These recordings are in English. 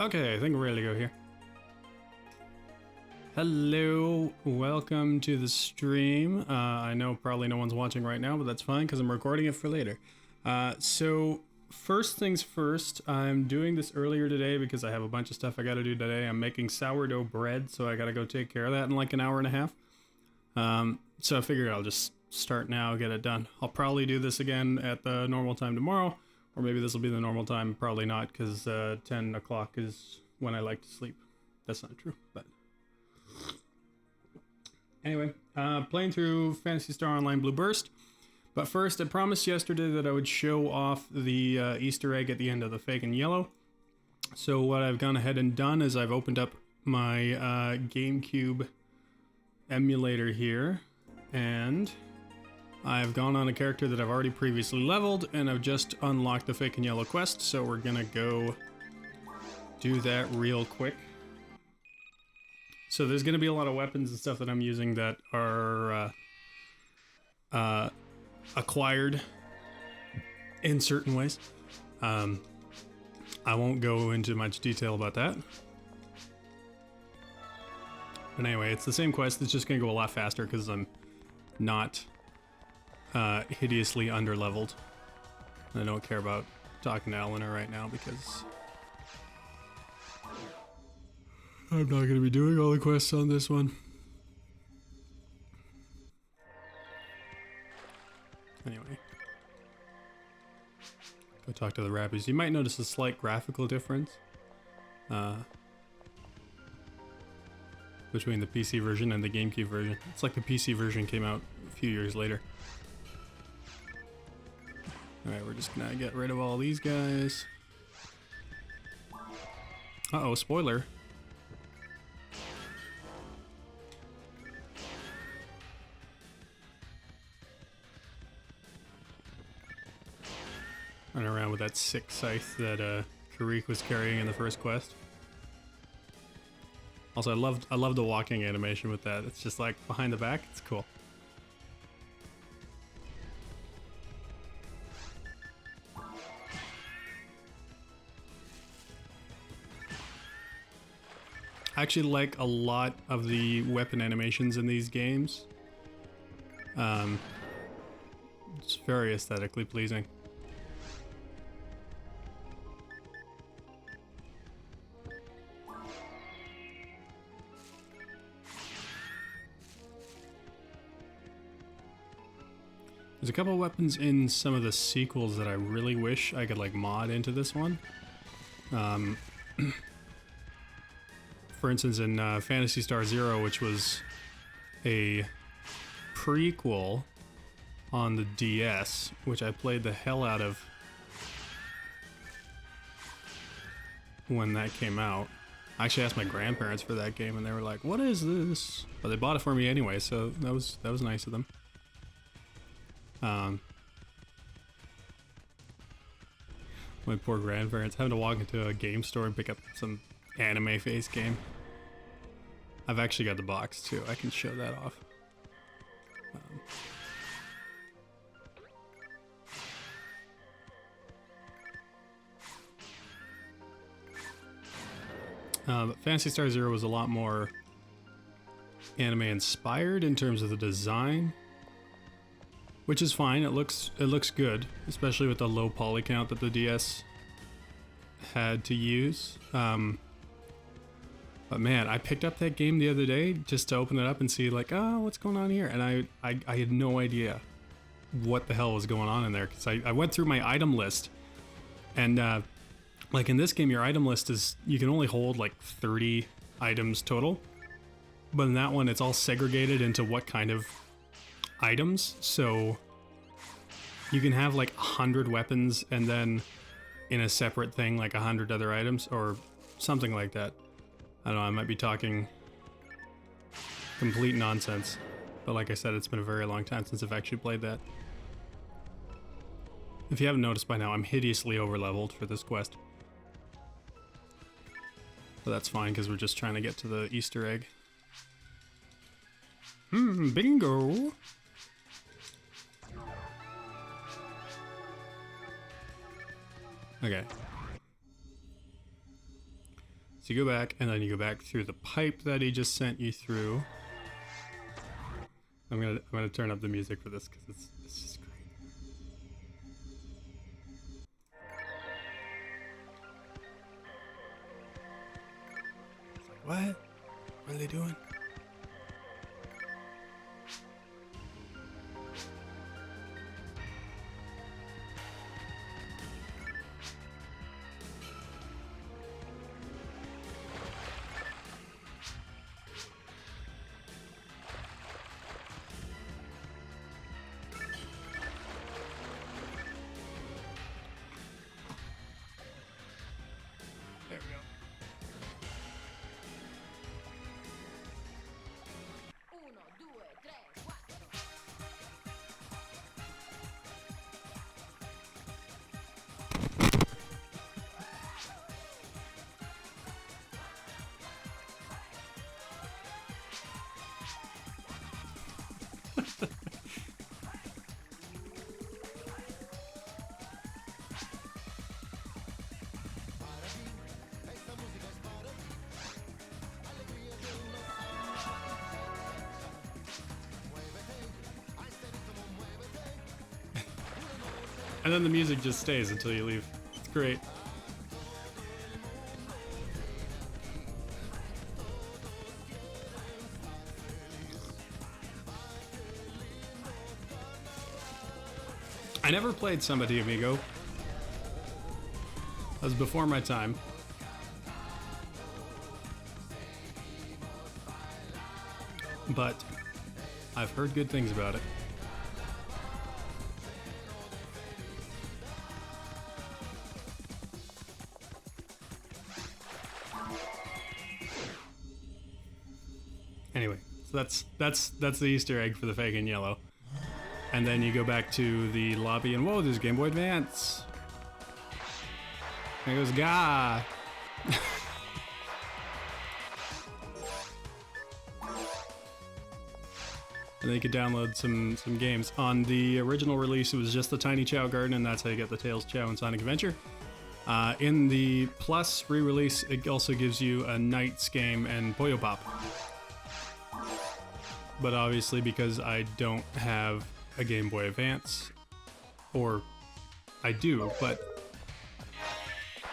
Okay, I think we're ready to go here. Hello, welcome to the stream. I know probably no one's watching right now, but that's fine because I'm recording it for later. So first things first, I'm doing this earlier today because I have a bunch of stuff I gotta do today. I'm making sourdough bread, so I gotta go take care of that in like an hour and a half. So I figured I'll just start now, get it done. I'll probably do this again at the normal time tomorrow, or maybe this will be the normal time, probably not, because 10 o'clock is when I like to sleep. That's not true, but... Anyway, playing through Phantasy Star Online Blue Burst. But first, I promised yesterday that I would show off the Easter egg at the end of the Fake and Yellow. So what I've gone ahead and done is I've opened up my Gamecube emulator here, and I've gone on a character that I've already previously leveled, and I've just unlocked the Fake and Yellow quest, so we're gonna go do that real quick. So there's gonna be a lot of weapons and stuff that I'm using that are acquired in certain ways. I won't go into much detail about that. But anyway, it's the same quest, it's just gonna go a lot faster because I'm not hideously underleveled. I don't care about talking to Eleanor right now because I'm not going to be doing all the quests on this one. Anyway. Go talk to the rabbits. You might notice a slight graphical difference between the PC version and the GameCube version. It's like the PC version came out a few years later. Alright, we're just gonna get rid of all these guys. Uh-oh, spoiler. Running around with that sick scythe that Karik was carrying in the first quest. Also, I love the walking animation with that. It's just like behind the back. It's cool. I actually like a lot of the weapon animations in these games. It's very aesthetically pleasing. There's a couple of weapons in some of the sequels that I really wish I could like mod into this one. For instance, in Phantasy Star Zero, which was a prequel on the DS, which I played the hell out of when that came out. I actually asked my grandparents for that game, and they were like, "What is this?" But they bought it for me anyway, so that was nice of them. My poor grandparents having to walk into a game store and pick up some anime face game. I've actually got the box too. I can show that off. But Phantasy Star Zero was a lot more anime inspired in terms of the design, which is fine. It looks good, especially with the low poly count that the DS had to use. But man, I picked up that game the other day just to open it up and see like, oh, what's going on here? And I had no idea what the hell was going on in there, because I went through my item list, and like in this game, your item list is, you can only hold like 30 items total, but in that one, it's all segregated into what kind of items. So you can have like 100 weapons and then in a separate thing like 100 other items or something like that. I don't know, I might be talking complete nonsense, but like I said, it's been a very long time since I've actually played that. If you haven't noticed by now, I'm hideously overleveled for this quest. But that's fine, because we're just trying to get to the Easter egg. Bingo! Okay. So you go back, and then you go back through the pipe that he just sent you through. I'm gonna turn up the music for this because it's just great. It's like, what? What are they doing? There we go. Uno, due, tre, quattro. And then the music just stays until you leave. It's great. I never played Samba de Amigo. That was before my time. But I've heard good things about it. Anyway, so that's the Easter egg for the fake in yellow. And then you go back to the lobby and whoa, there's Game Boy Advance. There goes Gah. And then you could download some games. On the original release, it was just the Tiny Chow Garden, and that's how you get the Tails, Chow, and Sonic Adventure. In the Plus re-release, it also gives you a Knights game and Puyo Pop. But obviously, because I don't have a Game Boy Advance, or I do, but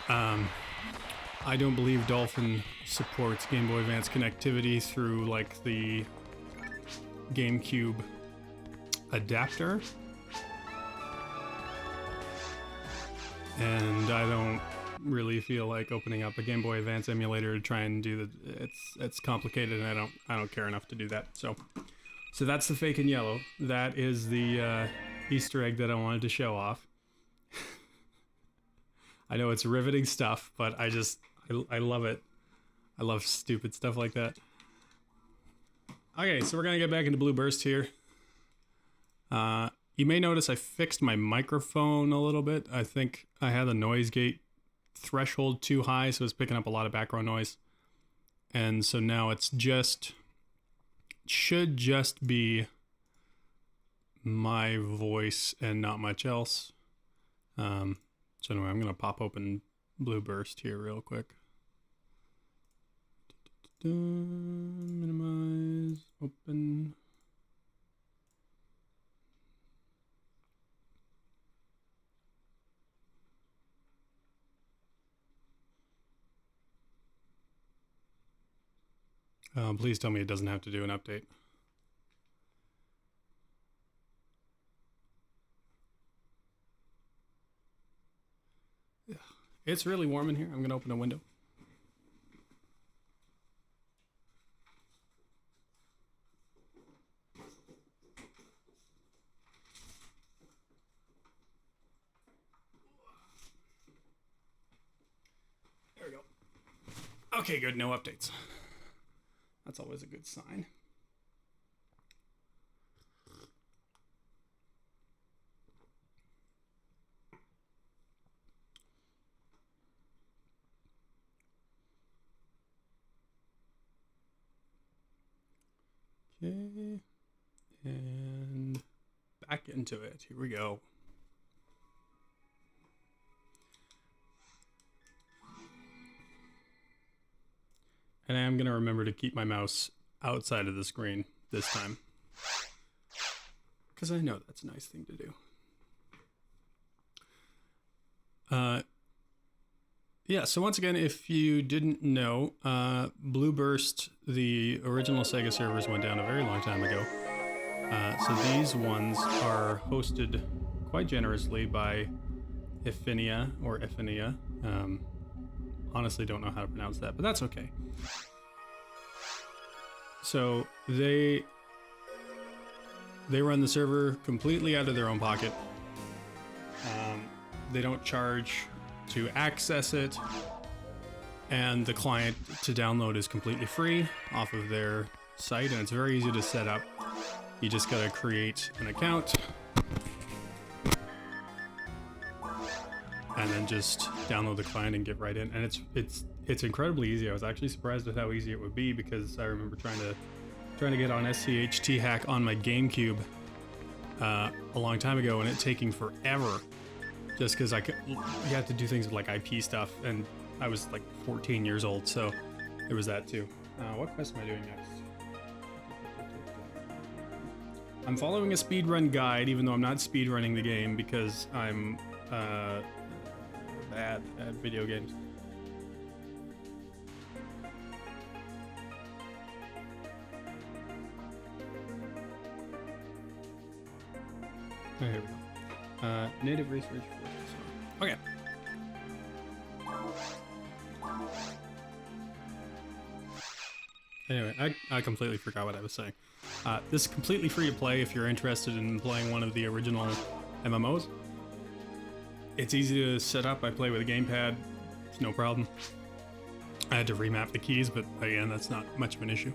I don't believe Dolphin supports Game Boy Advance connectivity through like the Gamecube adapter, and I don't really feel like opening up a Game Boy Advance emulator to try and do the. It's complicated, and I don't care enough to do that. So that's the fake in yellow. That is the Easter egg that I wanted to show off. I know it's riveting stuff, but I love it. I love stupid stuff like that. Okay, so we're gonna get back into Blue Burst here. You may notice I fixed my microphone a little bit. I think I had the noise gate threshold too high, so it's picking up a lot of background noise. And so now it's should just be my voice and not much else. So anyway, I'm gonna pop open Blue Burst here real quick. Minimize, open. Please tell me it doesn't have to do an update. Yeah. It's really warm in here. I'm gonna open a window. There we go. Okay, good. No updates. That's always a good sign. Okay, and back into it. Here we go. And I am going to remember to keep my mouse outside of the screen this time. Because I know that's a nice thing to do. Yeah, so once again, if you didn't know, Blue Burst, the original Sega servers went down a very long time ago. So these ones are hosted quite generously by Ephinea, or Ephinea. Honestly don't know how to pronounce that, but that's okay. So they run the server completely out of their own pocket. They don't charge to access it, and the client to download is completely free off of their site, and it's very easy to set up. You just gotta create an account and then just download the client and get right in. And it's incredibly easy. I was actually surprised with how easy it would be, because I remember trying to get on SCHT hack on my GameCube a long time ago, and it taking forever. Just because you had to do things with like IP stuff, and I was like 14 years old, so there was that too. What quest am I doing next? I'm following a speedrun guide, even though I'm not speedrunning the game, because I'm bad at video games. Oh, here we go. Native research for okay. Anyway, I completely forgot what I was saying. This is completely free to play if you're interested in playing one of the original MMOs. It's easy to set up. I play with a gamepad. It's no problem. I had to remap the keys, but again, that's not much of an issue.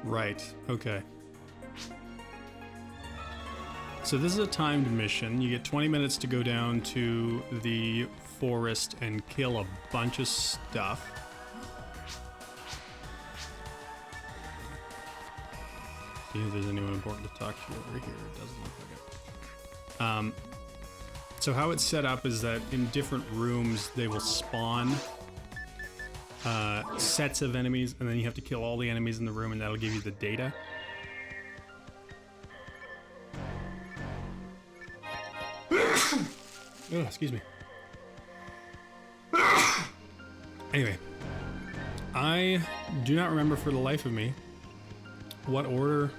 Right, okay. So this is a timed mission. You get 20 minutes to go down to the forest and kill a bunch of stuff. See if there's anyone important to talk to over here. It doesn't look like it. So how it's set up is that in different rooms they will spawn sets of enemies, and then you have to kill all the enemies in the room, and that'll give you the data. Oh, excuse me. Anyway, I do not remember for the life of me what order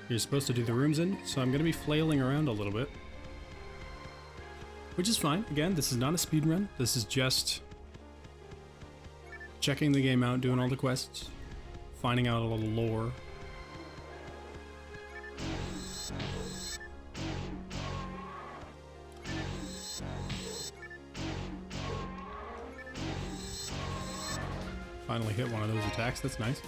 you're supposed to do the rooms in, so I'm going to be flailing around a little bit. Which is fine. Again, this is not a speed run. This is just checking the game out, doing all the quests, finding out a little lore. Finally hit one of those attacks, that's nice.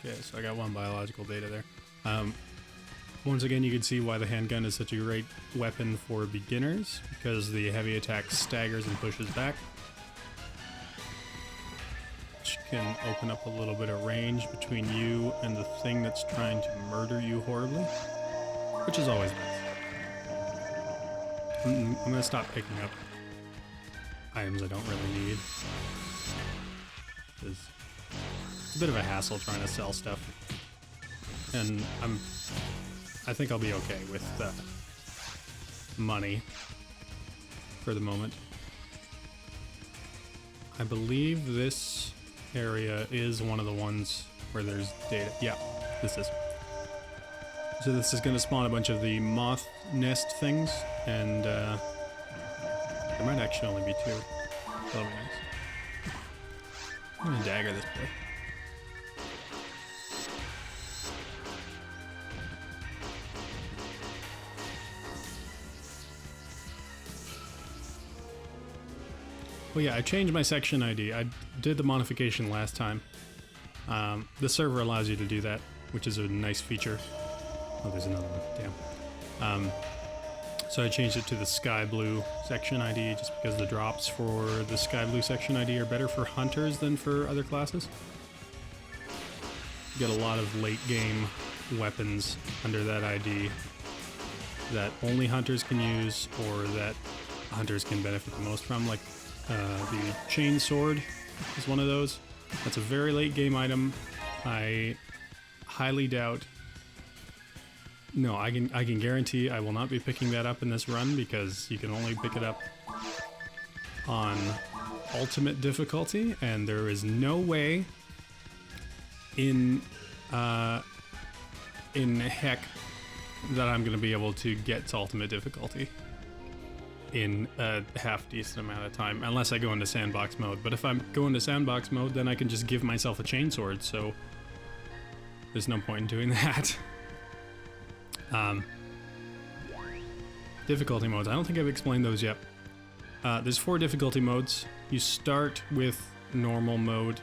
Okay, so I got one biological data there. Once again, you can see why the handgun is such a great weapon for beginners, because the heavy attack staggers and pushes back, which can open up a little bit of range between you and the thing that's trying to murder you horribly, which is always nice. I'm gonna stop picking up items I don't really need, because it's a bit of a hassle trying to sell stuff, and I think I'll be okay with money for the moment. I believe this area is one of the ones where there's data. Yeah, this is. So this is going to spawn a bunch of the moth nest things, and there might actually only be two. That'll be nice. I'm gonna dagger this boy. Well, yeah, I changed my section ID. I did the modification last time. The server allows you to do that, which is a nice feature. Oh, there's another one. Damn. So I changed it to the sky blue section ID just because the drops for the sky blue section ID are better for hunters than for other classes. You get a lot of late game weapons under that ID that only hunters can use or that hunters can benefit the most from, like the chain sword is one of those. That's a very late game item. I highly doubt. No, I can guarantee I will not be picking that up in this run because you can only pick it up on ultimate difficulty, and there is no way in heck that I'm gonna be able to get to ultimate difficulty in a half decent amount of time, unless I go into sandbox mode. But if I'm going to sandbox mode, then I can just give myself a chainsword, so there's no point in doing that. Difficulty modes. I don't think I've explained those yet. There's 4 difficulty modes. You start with normal mode,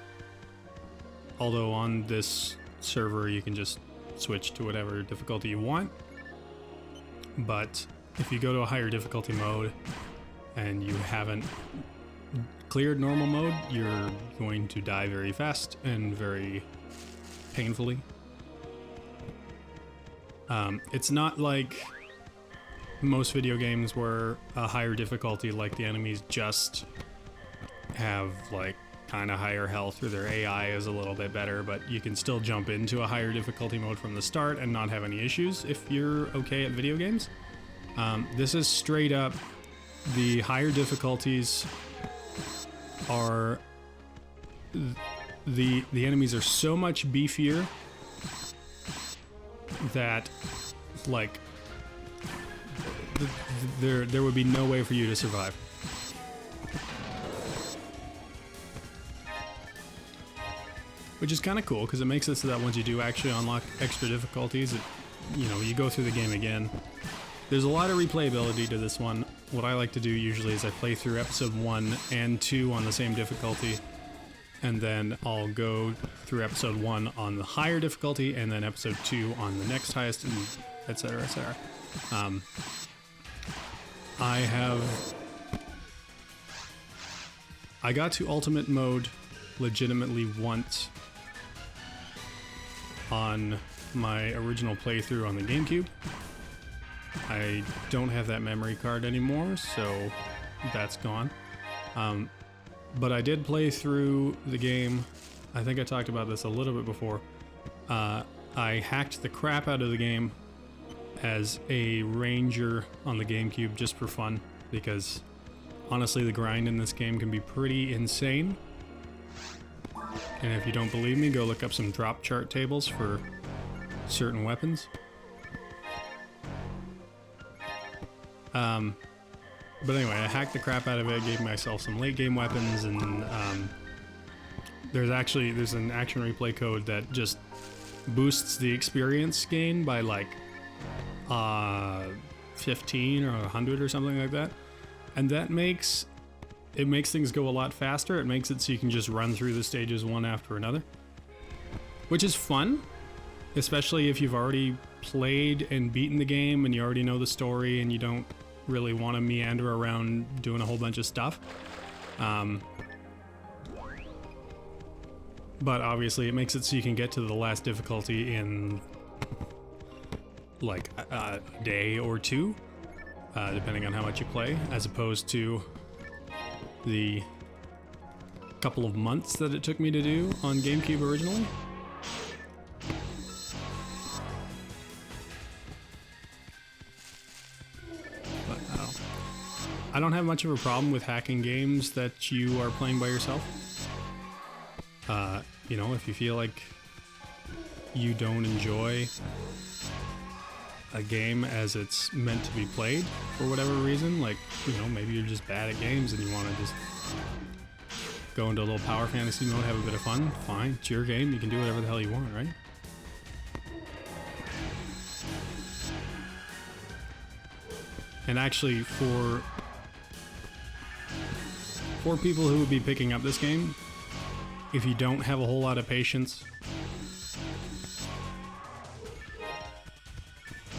although on this server you can just switch to whatever difficulty you want. But if you go to a higher difficulty mode and you haven't cleared normal mode, you're going to die very fast and very painfully. It's not like most video games where a higher difficulty, like the enemies just have like kind of higher health or their AI is a little bit better, but you can still jump into a higher difficulty mode from the start and not have any issues if you're okay at video games. This is straight up, the higher difficulties are, the enemies are so much beefier that like there would be no way for you to survive. Which is kind of cool because it makes it so that once you do actually unlock extra difficulties, you go through the game again. There's a lot of replayability to this one. What I like to do usually is I play through episode 1 and 2 on the same difficulty, and then I'll go through episode 1 on the higher difficulty, and then episode 2 on the next highest, and etc. etc. I got to ultimate mode legitimately once on my original playthrough on the Gamecube. I don't have that memory card anymore, so that's gone. But I did play through the game. I think I talked about this a little bit before. I hacked the crap out of the game as a ranger on the Gamecube just for fun, because honestly the grind in this game can be pretty insane. And if you don't believe me, go look up some drop chart tables for certain weapons. But anyway, I hacked the crap out of it, gave myself some late game weapons, and there's an action replay code that just boosts the experience gain by like 15 or 100 or something like that. And that makes things go a lot faster. It makes it so you can just run through the stages one after another, which is fun, especially if you've already played and beaten the game and you already know the story and you don't really want to meander around doing a whole bunch of stuff. But obviously it makes it so you can get to the last difficulty in like a day or two, depending on how much you play, as opposed to the couple of months that it took me to do on GameCube originally. But I don't have much of a problem with hacking games that you are playing by yourself. If you feel like you don't enjoy a game as it's meant to be played for whatever reason, like, maybe you're just bad at games and you want to just go into a little power fantasy mode, have a bit of fun, fine. It's your game. You can do whatever the hell you want, right? And actually, for people who would be picking up this game, if you don't have a whole lot of patience,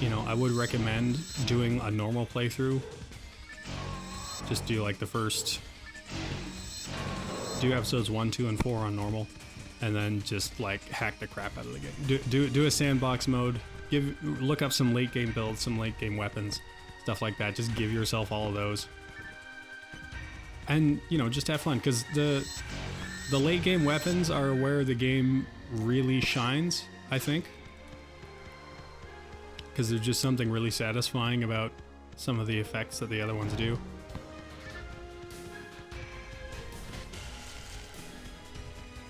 you know, I would recommend doing a normal playthrough. Just do like the first, do episodes 1, 2, and 4 on normal, and then just like hack the crap out of the game. Do a sandbox mode. Look up some late game builds, some late game weapons, stuff like that. Just give yourself all of those, and you know, just have fun, because the late game weapons are where the game really shines, I think, because there's just something really satisfying about some of the effects that the other ones do.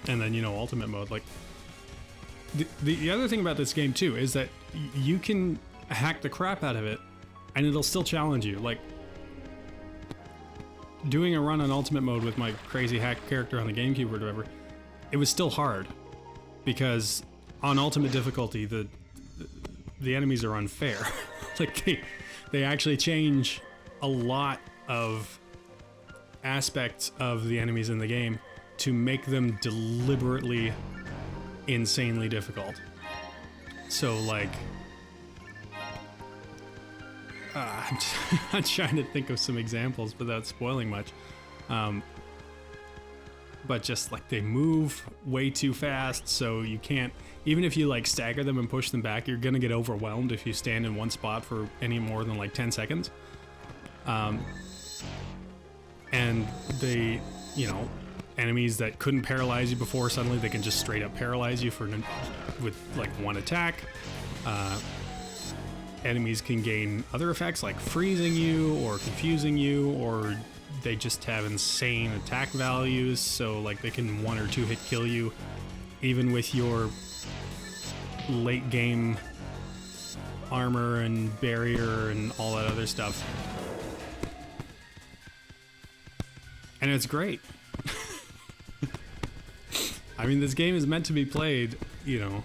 And then, you know, ultimate mode, like the other thing about this game too is that you can hack the crap out of it and it'll still challenge you. Like doing a run on ultimate mode with my crazy hack character on the Gamecube or whatever, it was still hard because on ultimate difficulty the enemies are unfair. Like they actually change a lot of aspects of the enemies in the game to make them deliberately insanely difficult. So like I'm trying to think of some examples without spoiling much, but just like they move way too fast, so you can't, even if you like stagger them and push them back, you're gonna get overwhelmed if you stand in one spot for any more than like 10 seconds. And they, you know, enemies that couldn't paralyze you before, suddenly they can just straight up paralyze you with like one attack. Enemies can gain other effects like freezing you or confusing you, or they just have insane attack values, so like they can 1 or 2 hit kill you even with your late game armor and barrier and all that other stuff. And it's great. I mean, this game is meant to be played, you know,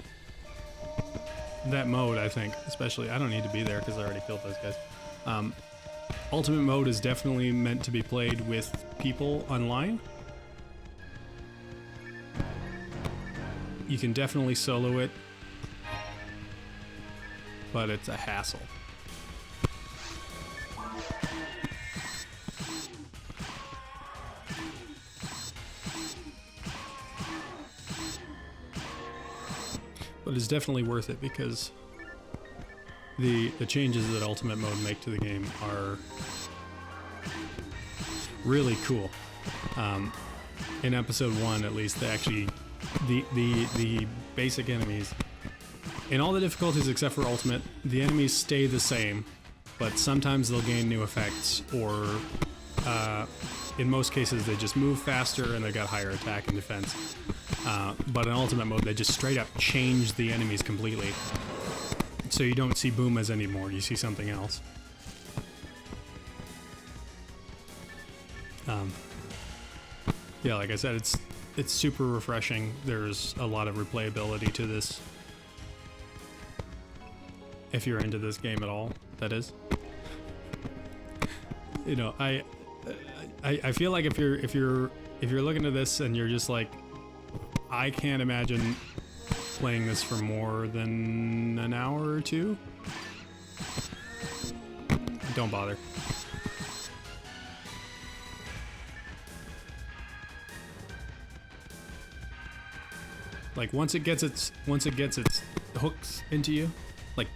that mode, I think, especially. I don't need to be there because I already killed those guys. Ultimate mode is definitely meant to be played with people online. You can definitely solo it, but it's a hassle. But it's definitely worth it because the changes that Ultimate Mode make to the game are really cool. In episode 1, at least, they actually the basic enemies in all the difficulties except for Ultimate, the enemies stay the same, but sometimes they'll gain new effects, or in most cases they just move faster and they got higher attack and defense. But in Ultimate Mode, they just straight up change the enemies completely. So you don't see Boomas anymore, you see something else. Yeah, like I said, it's super refreshing. There's a lot of replayability to this. If you're into this game at all, that is. You know, I feel like if you're looking at this and you're just like, I can't imagine playing this for more than an hour or two, don't bother. Like once it gets its hooks into you, like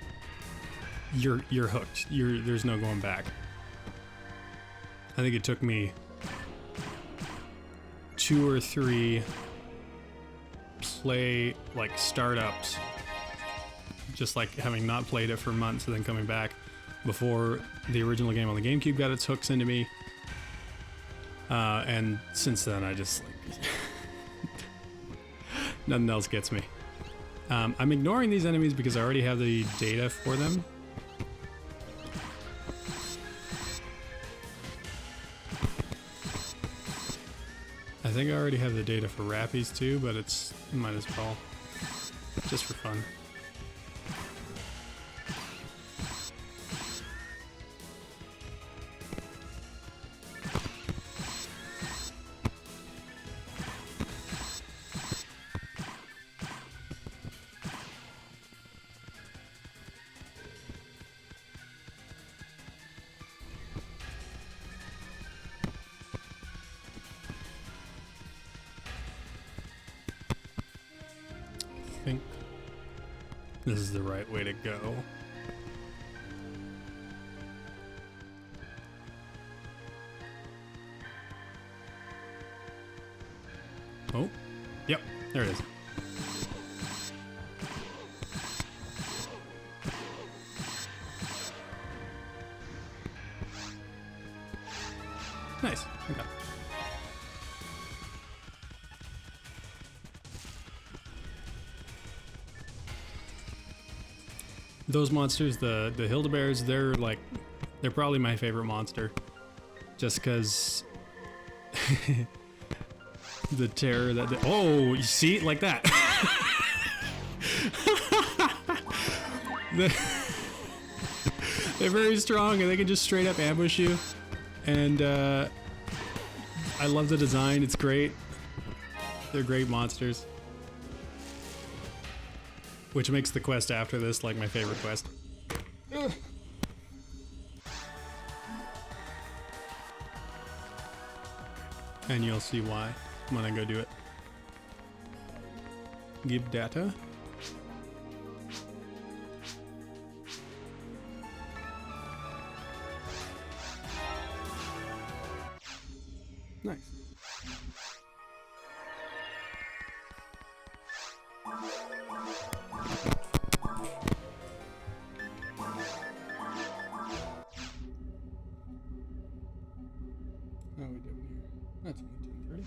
you're hooked. There's no going back. I think it took me 2 or 3 startups, just like having not played it for months and then coming back, before the original game on the Gamecube got its hooks into me. And since then, I just like nothing else gets me. I'm ignoring these enemies because I already have the data for them. I think I already have the data for Rappies too, but it's might as well, just for fun. I think this is the right way to go. Oh, yep, there it is. Nice, okay. Those monsters, the Hildebears, they're probably my favorite monster. Just because the terror that oh, you see, like that. They're very strong and they can just straight up ambush you. And I love the design, it's great. They're great monsters. Which makes the quest after this like my favorite quest. And you'll see why when I go do it. Give data. Nice. How are we doing here? That's only 10:30.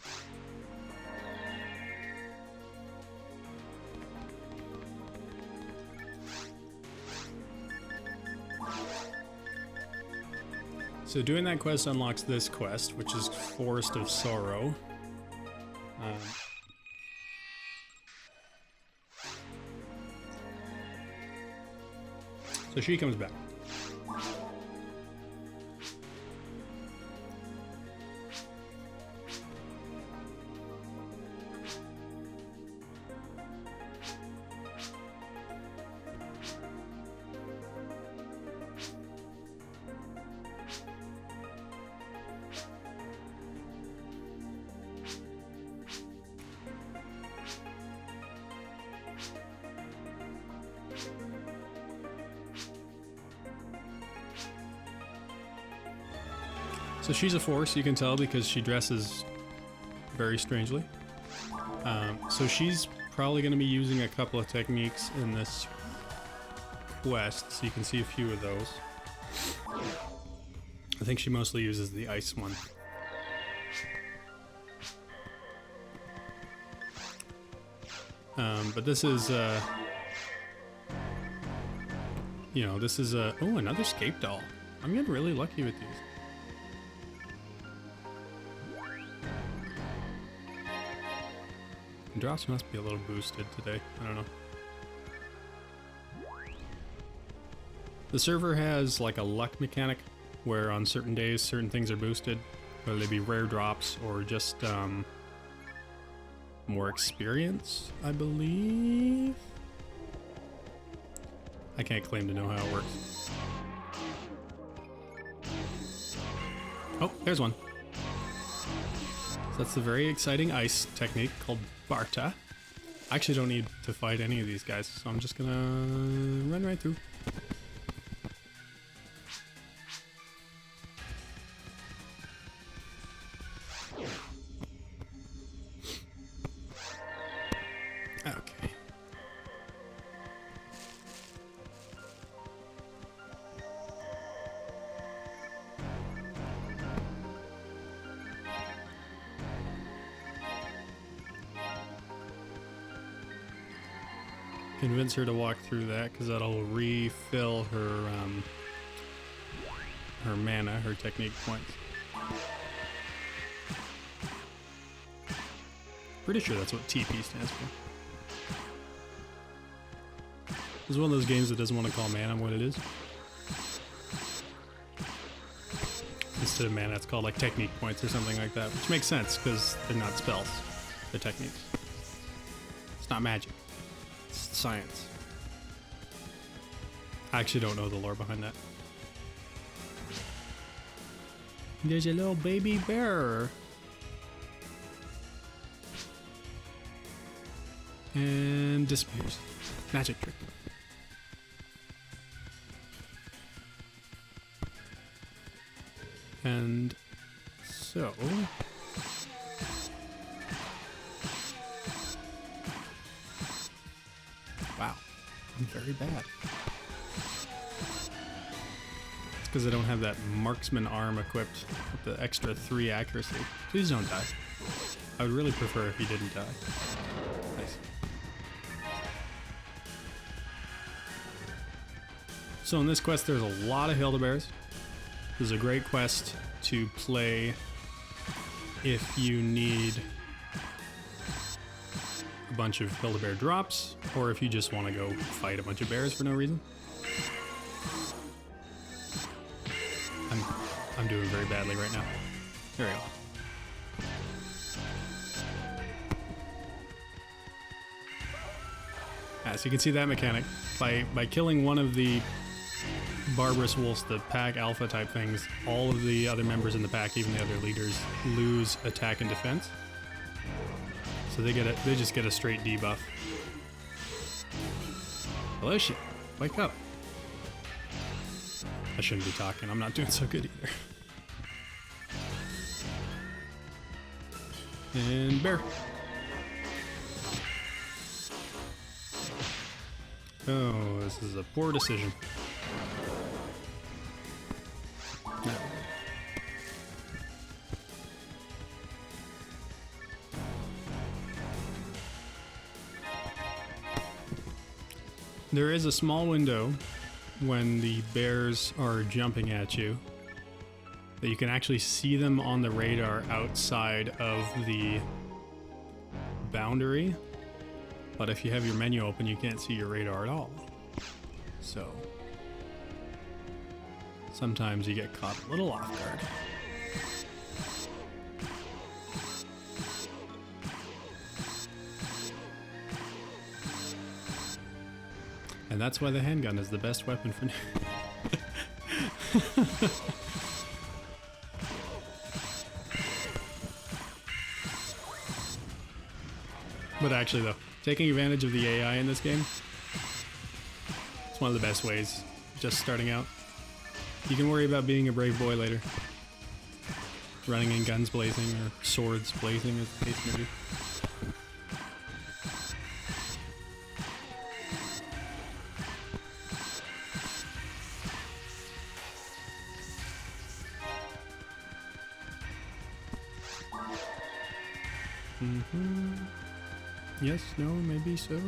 So doing that quest unlocks this quest, which is Forest of Sorrow. So she comes back. So she's a force, you can tell, because she dresses very strangely. So she's probably going to be using a couple of techniques in this quest, so you can see a few of those. I think she mostly uses the ice one. But this is, you know, this is a... Oh, another scape doll. I'm getting really lucky with these. Drops must be a little boosted today. I don't know. The server has like a luck mechanic where on certain days certain things are boosted, whether they be rare drops or just more experience, I believe. I can't claim to know how it works. Oh, there's one. So that's the very exciting ice technique called Barta. I actually don't need to fight any of these guys, so I'm just gonna run right through. Okay. Convince her to walk through that, because that'll refill her her mana, her technique points. Pretty sure that's what TP stands for. It's one of those games that doesn't want to call mana what it is. Instead of mana, it's called like technique points or something like that, which makes sense because they're not spells, they're techniques. It's not magic, it's science. I actually don't know the lore behind that. There's a little baby bear. And disappears. Magic trick. And so... Wow, I'm very bad. It's because I don't have that marksman arm equipped with the extra 3 accuracy. Please don't die. I would really prefer if you didn't die. Nice. So in this quest there's a lot of Hildebears. This is a great quest to play if you need a bunch of Hildebear drops, or if you just want to go fight a bunch of bears for no reason. I'm doing very badly right now. There we go. So you can see that mechanic. By killing one of the Barbarous Wolves, the pack alpha type things, all of the other members in the pack, even the other leaders, lose attack and defense. So they just get a straight debuff. Hello, shit. Wake up. I shouldn't be talking. I'm not doing so good either. And bear. Oh, this is a poor decision. No. There is a small window when the bears are jumping at you that you can actually see them on the radar outside of the boundary. But if you have your menu open, you can't see your radar at all. So sometimes you get caught a little off guard. And that's why the handgun is the best weapon for now. But actually though, taking advantage of the AI in this game, it's one of the best ways, just starting out. You can worry about being a brave boy later. Running in guns blazing, or swords blazing as the case may be. Yes, no, maybe so.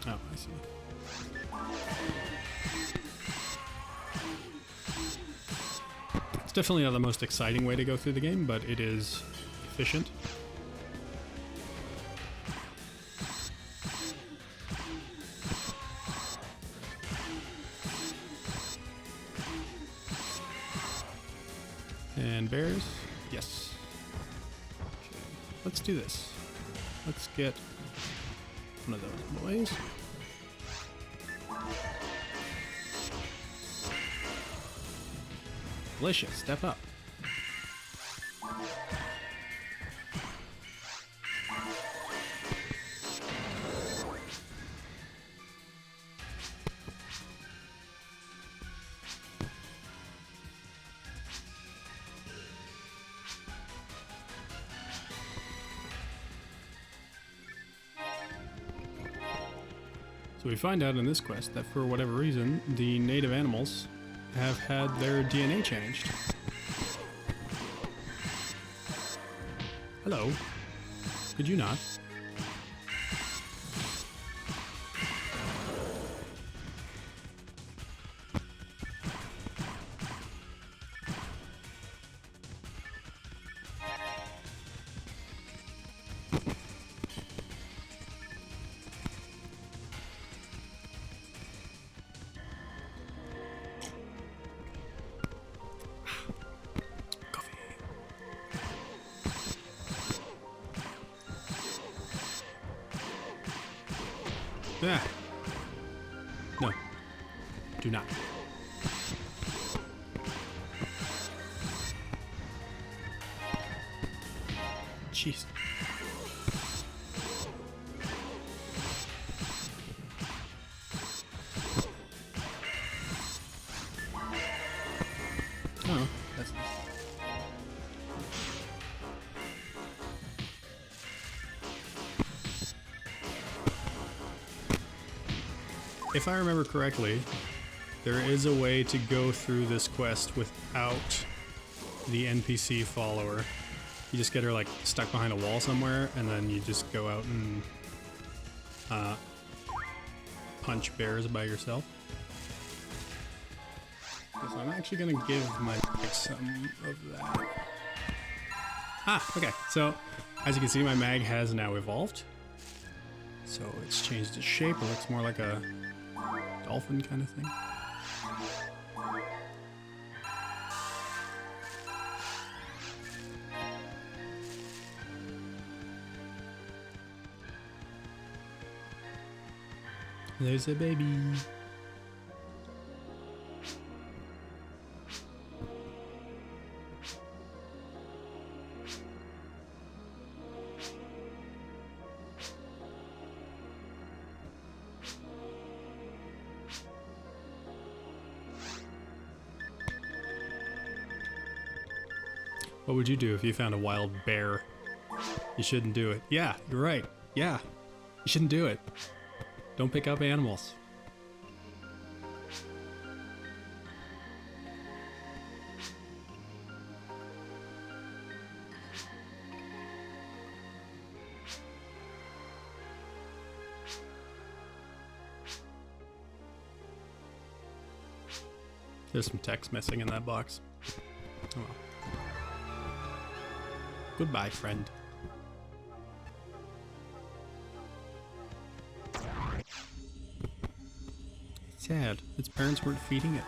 Oh, I see. It's definitely not the most exciting way to go through the game, but it is efficient. And bears? Yes. Let's do this. Let's get one of those boys. Delicious, step up. So we find out in this quest that for whatever reason, the native animals have had their DNA changed. Hello. Could you not? Yeah. No. Do not. Jeez. Oh, that's nice. If I remember correctly, there is a way to go through this quest without the NPC follower. You just get her like stuck behind a wall somewhere, and then you just go out and punch bears by yourself. So I'm actually gonna give my pick some of that. Ah, okay. So as you can see, my mag has now evolved. So it's changed its shape. It looks more like a dolphin kind of thing. There's a baby. What would you do if you found a wild bear? You shouldn't do it. Yeah, you're right. Yeah, you shouldn't do it. Don't pick up animals. There's some text missing in that box. Oh well. Goodbye, friend. Sad. Its parents weren't feeding it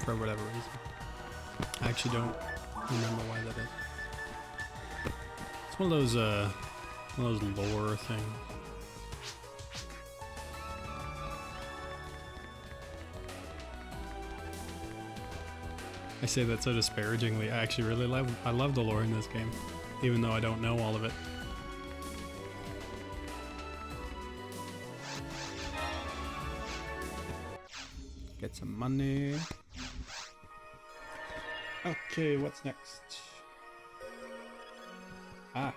for whatever reason. I actually don't remember why that is. It's one of those lore things. I say that so disparagingly. I actually really love the lore in this game, even though I don't know all of it. Get some money. Okay, what's next? Ah,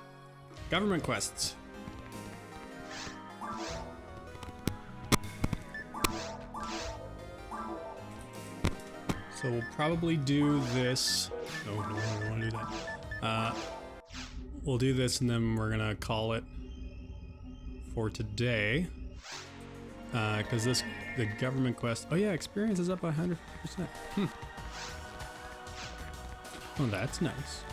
government quests. So we'll probably do this. No, I don't want to do that. We'll do this and then we're gonna call it for today. Because the government quest. Oh yeah, experience is up by 100%. Oh, that's nice.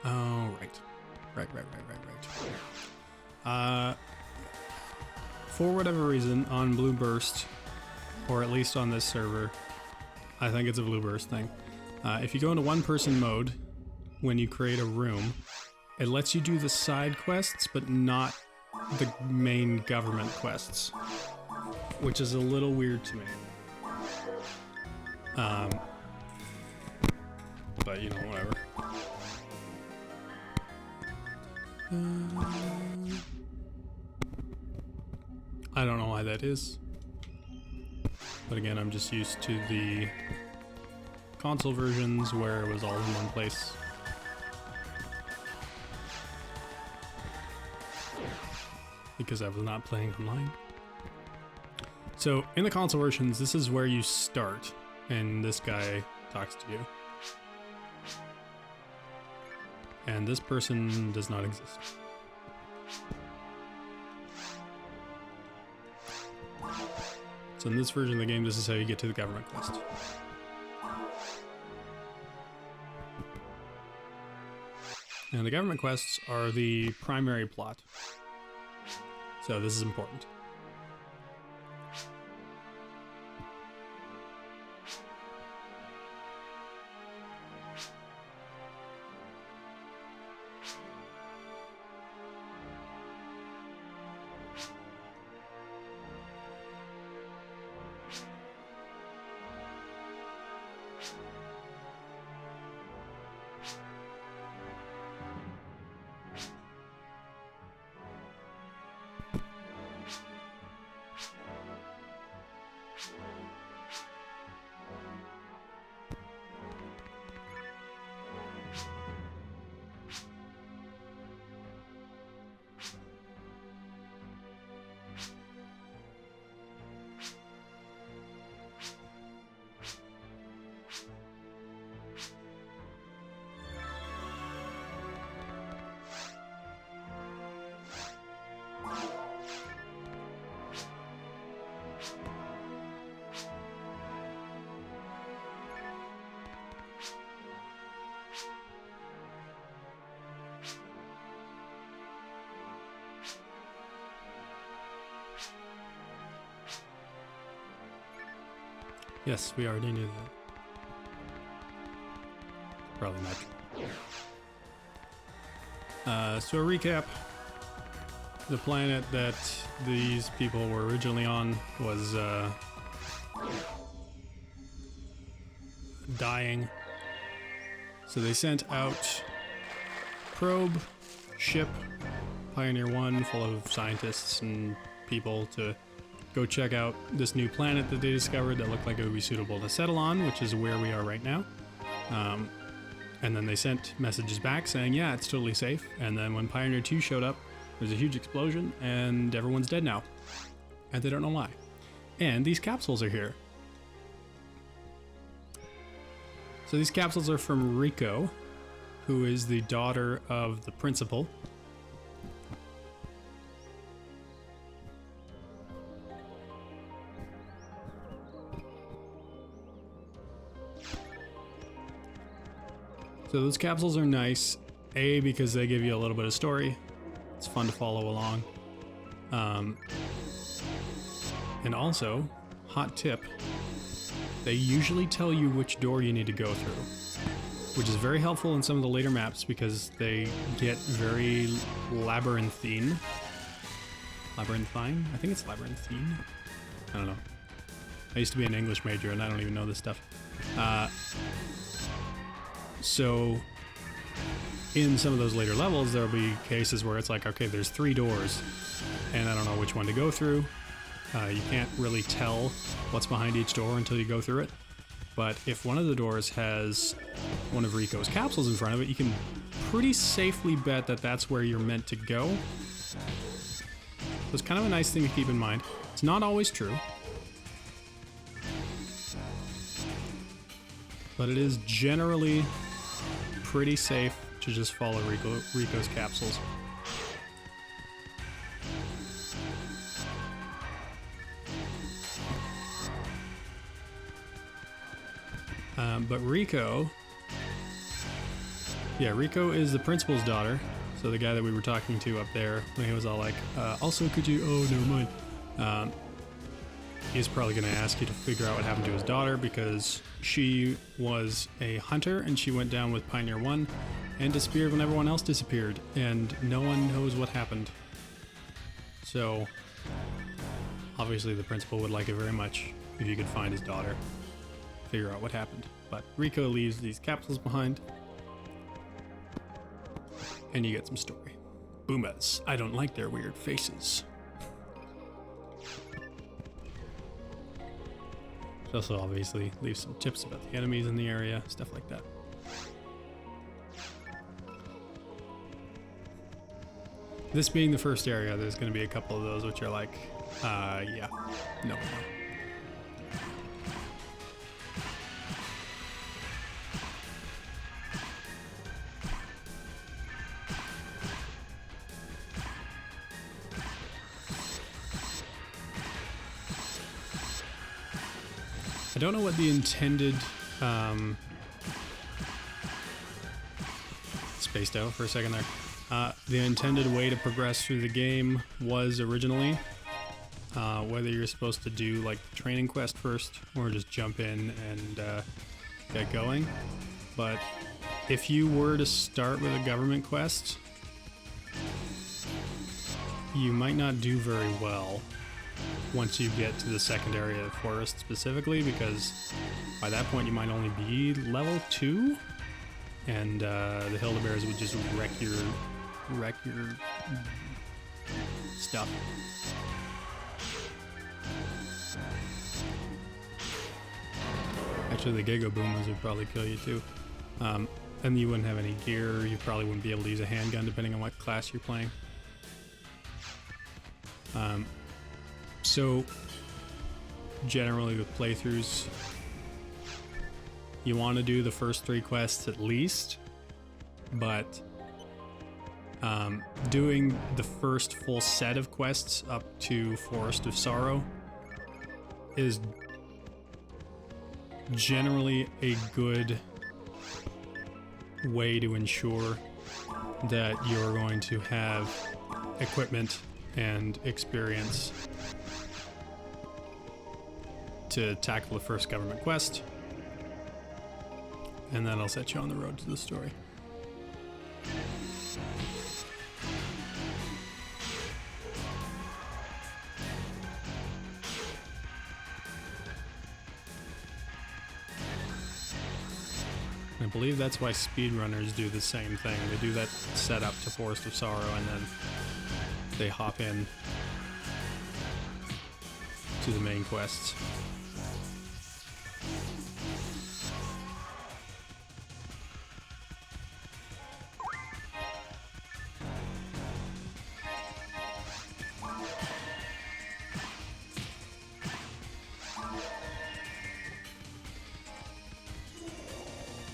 Oh, right. For whatever reason, on Blue Burst, or at least on this server, I think it's a Blue Burst thing. If you go into one-person mode, when you create a room, it lets you do the side quests, but not the main government quests, which is a little weird to me. But you know, whatever. I don't know why that is. But again, I'm just used to the console versions where it was all in one place. Because I was not playing online. So in the console versions, this is where you start, and this guy talks to you. And this person does not exist. So in this version of the game, this is how you get to the government quest. And the government quests are the primary plot. So this is important. Yes, we already knew that. Probably not true. So a recap. The planet that these people were originally on was dying. So they sent out probe ship Pioneer 1 full of scientists and people to go check out this new planet that they discovered that looked like it would be suitable to settle on, which is where we are right now. And then they sent messages back saying, yeah, it's totally safe. And then when Pioneer 2 showed up, there's a huge explosion and everyone's dead now. And they don't know why. And these capsules are here. So these capsules are from Rico, who is the daughter of the principal. So those capsules are nice, A, because they give you a little bit of story. It's fun to follow along. And also, hot tip, they usually tell you which door you need to go through, which is very helpful in some of the later maps because they get very labyrinthine. Labyrinthine? I think it's labyrinthine. I don't know. I used to be an English major and I don't even know this stuff. So in some of those later levels, there'll be cases where it's like, okay, there's 3 doors and I don't know which one to go through. You can't really tell what's behind each door until you go through it. But if one of the doors has one of Rico's capsules in front of it, you can pretty safely bet that that's where you're meant to go. So it's kind of a nice thing to keep in mind. It's not always true, but it is generally pretty safe to just follow Rico's capsules. But Rico is the principal's daughter. So the guy that we were talking to up there, when he was all like, also could you, oh, never mind. He's probably going to ask you to figure out what happened to his daughter because she was a hunter and she went down with Pioneer 1 and disappeared when everyone else disappeared and no one knows what happened. So obviously the principal would like it very much if you could find his daughter, figure out what happened. But Rico leaves these capsules behind and you get some story. Boomas, I don't like their weird faces. She also obviously leaves some tips about the enemies in the area, stuff like that. This being the first area, there's going to be a couple of those which are like, yeah, no. I don't know what the intended, spaced out for a second there. The intended way to progress through the game was originally, whether you're supposed to do like the training quest first or just jump in and get going. But if you were to start with a government quest, you might not do very well once you get to the second area of forest specifically, because by that point you might only be level 2 and the Hildebears would just wreck your stuff. Actually, the Giga Boomers would probably kill you too. And you wouldn't have any gear, you probably wouldn't be able to use a handgun depending on what class you're playing. So generally with playthroughs, you want to do the first 3 quests at least, but doing the first full set of quests up to Forest of Sorrow is generally a good way to ensure that you're going to have equipment and experience to tackle the first government quest, and then I'll set you on the road to the story. I believe that's why speedrunners do the same thing. They do that setup to Forest of Sorrow and then they hop in to the main quests.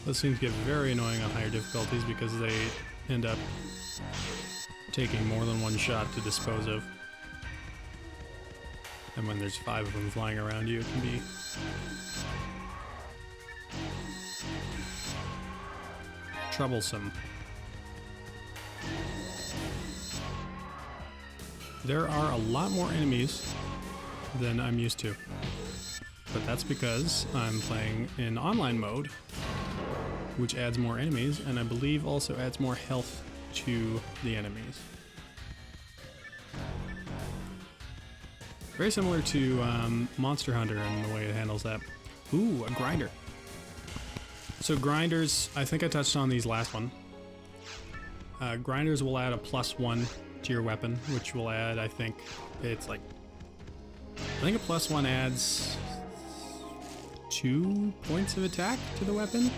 Those seem to get very annoying on higher difficulties because they end up taking more than one shot to dispose of. And when there's 5 of them flying around you, it can be troublesome. There are a lot more enemies than I'm used to, but that's because I'm playing in online mode, which adds more enemies, and I believe also adds more health to the enemies. Very similar to Monster Hunter and the way it handles that. Ooh, a grinder. So grinders, I think I touched on these last one. Grinders will add a +1 to your weapon, which will add, I think it's like, I think a +1 adds 2 points of attack to the weapon.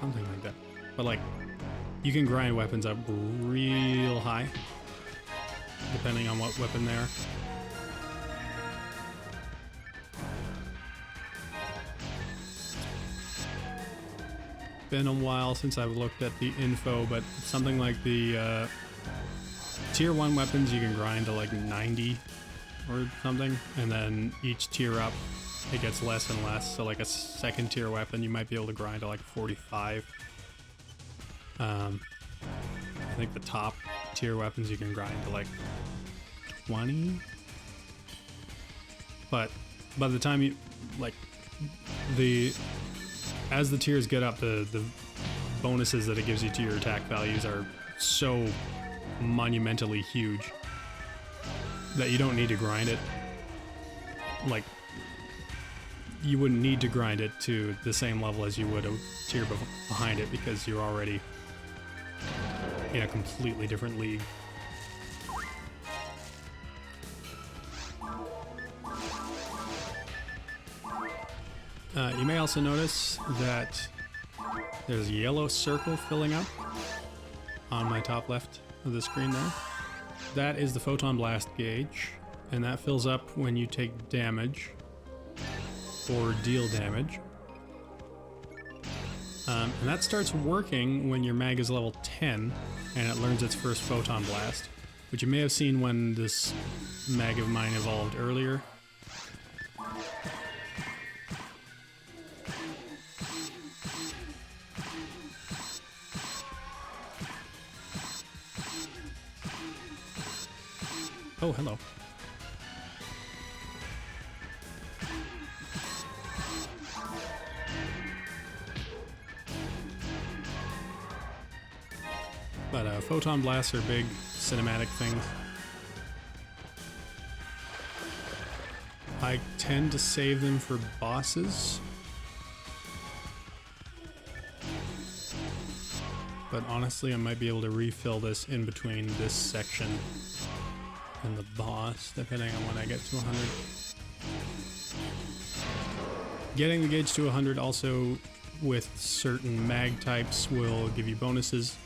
Something like that. But like, you can grind weapons up real high, depending on what weapon they are. Been a while since I've looked at the info, but something like the tier 1 weapons you can grind to like 90 or something, and then each tier up it gets less and less. So like a 2nd tier weapon you might be able to grind to like 45. I think the top tier weapons you can grind to like 20. But by the time you like as the tiers get up, the bonuses that it gives you to your attack values are so monumentally huge that you don't need to grind it. Like, you wouldn't need to grind it to the same level as you would a tier behind it because you're already in a completely different league. You may also notice that there's a yellow circle filling up on my top left of the screen there. That is the photon blast gauge, and that fills up when you take damage or deal damage. And that starts working when your mag is level 10 and it learns its first photon blast, which you may have seen when this mag of mine evolved earlier. Oh, hello. But photon blasts are big cinematic things. I tend to save them for bosses. But honestly, I might be able to refill this in between this section and the boss, depending on when I get to 100. Getting the gauge to 100 also with certain mag types will give you bonuses.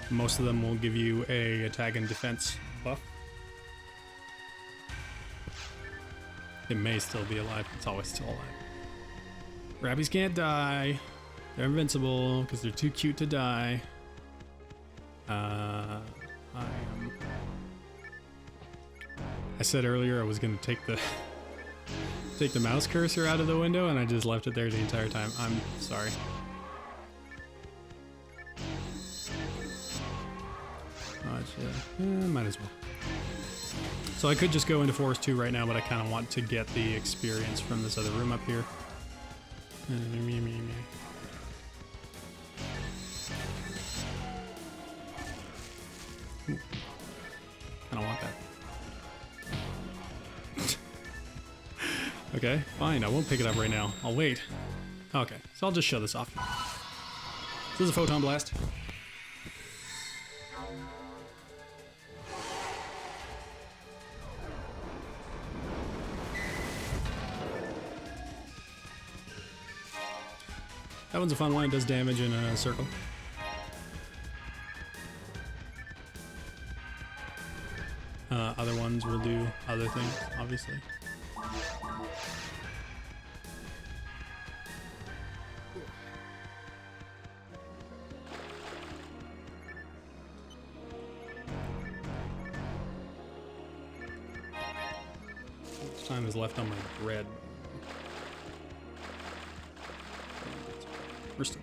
Most of them will give you a attack and defense buff. It may still be alive. It's always still alive. Rabbies can't die. They're invincible because they're too cute to die. I said earlier I was going to take the mouse cursor out of the window, and I just left it there the entire time. I'm sorry. Oh, might as well. So I could just go into Forest 2 right now, but I kind of want to get the experience from this other room up here. I don't want that. Okay, fine. I won't pick it up right now. I'll wait. Okay, so I'll just show this off. This is a photon blast. That one's a fun one. It does damage in a circle. Other ones will do other things, obviously. How much time is left on my bread? We're still.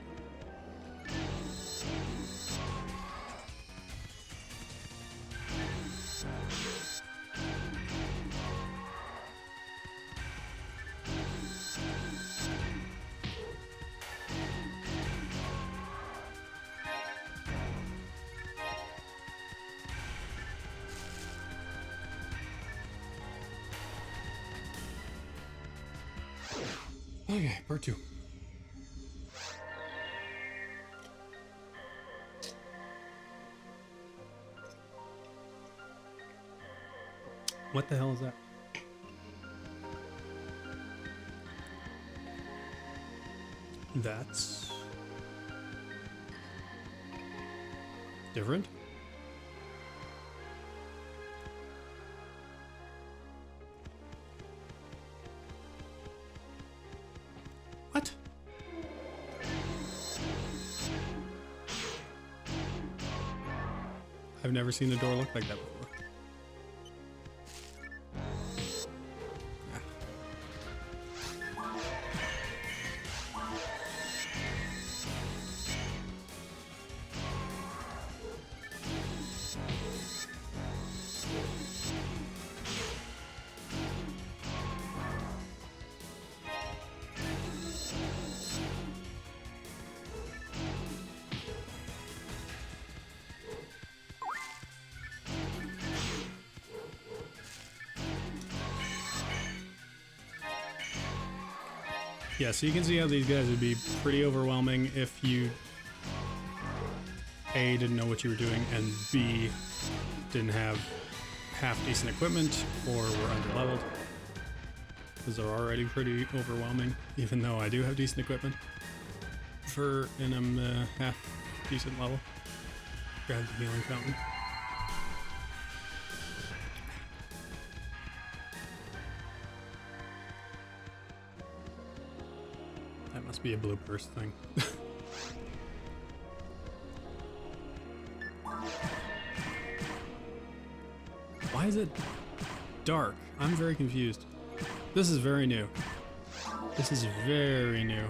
Okay, part 2. What the hell is that? That's different. What? I've never seen a door look like that before. Yeah, so you can see how these guys would be pretty overwhelming if you A, didn't know what you were doing, and B, didn't have half decent equipment or were underleveled. Because they're already pretty overwhelming, even though I do have decent equipment for an half decent level. Grab the healing fountain. That must be a blue burst thing. Why is it dark? I'm very confused. This is very new. This is very new.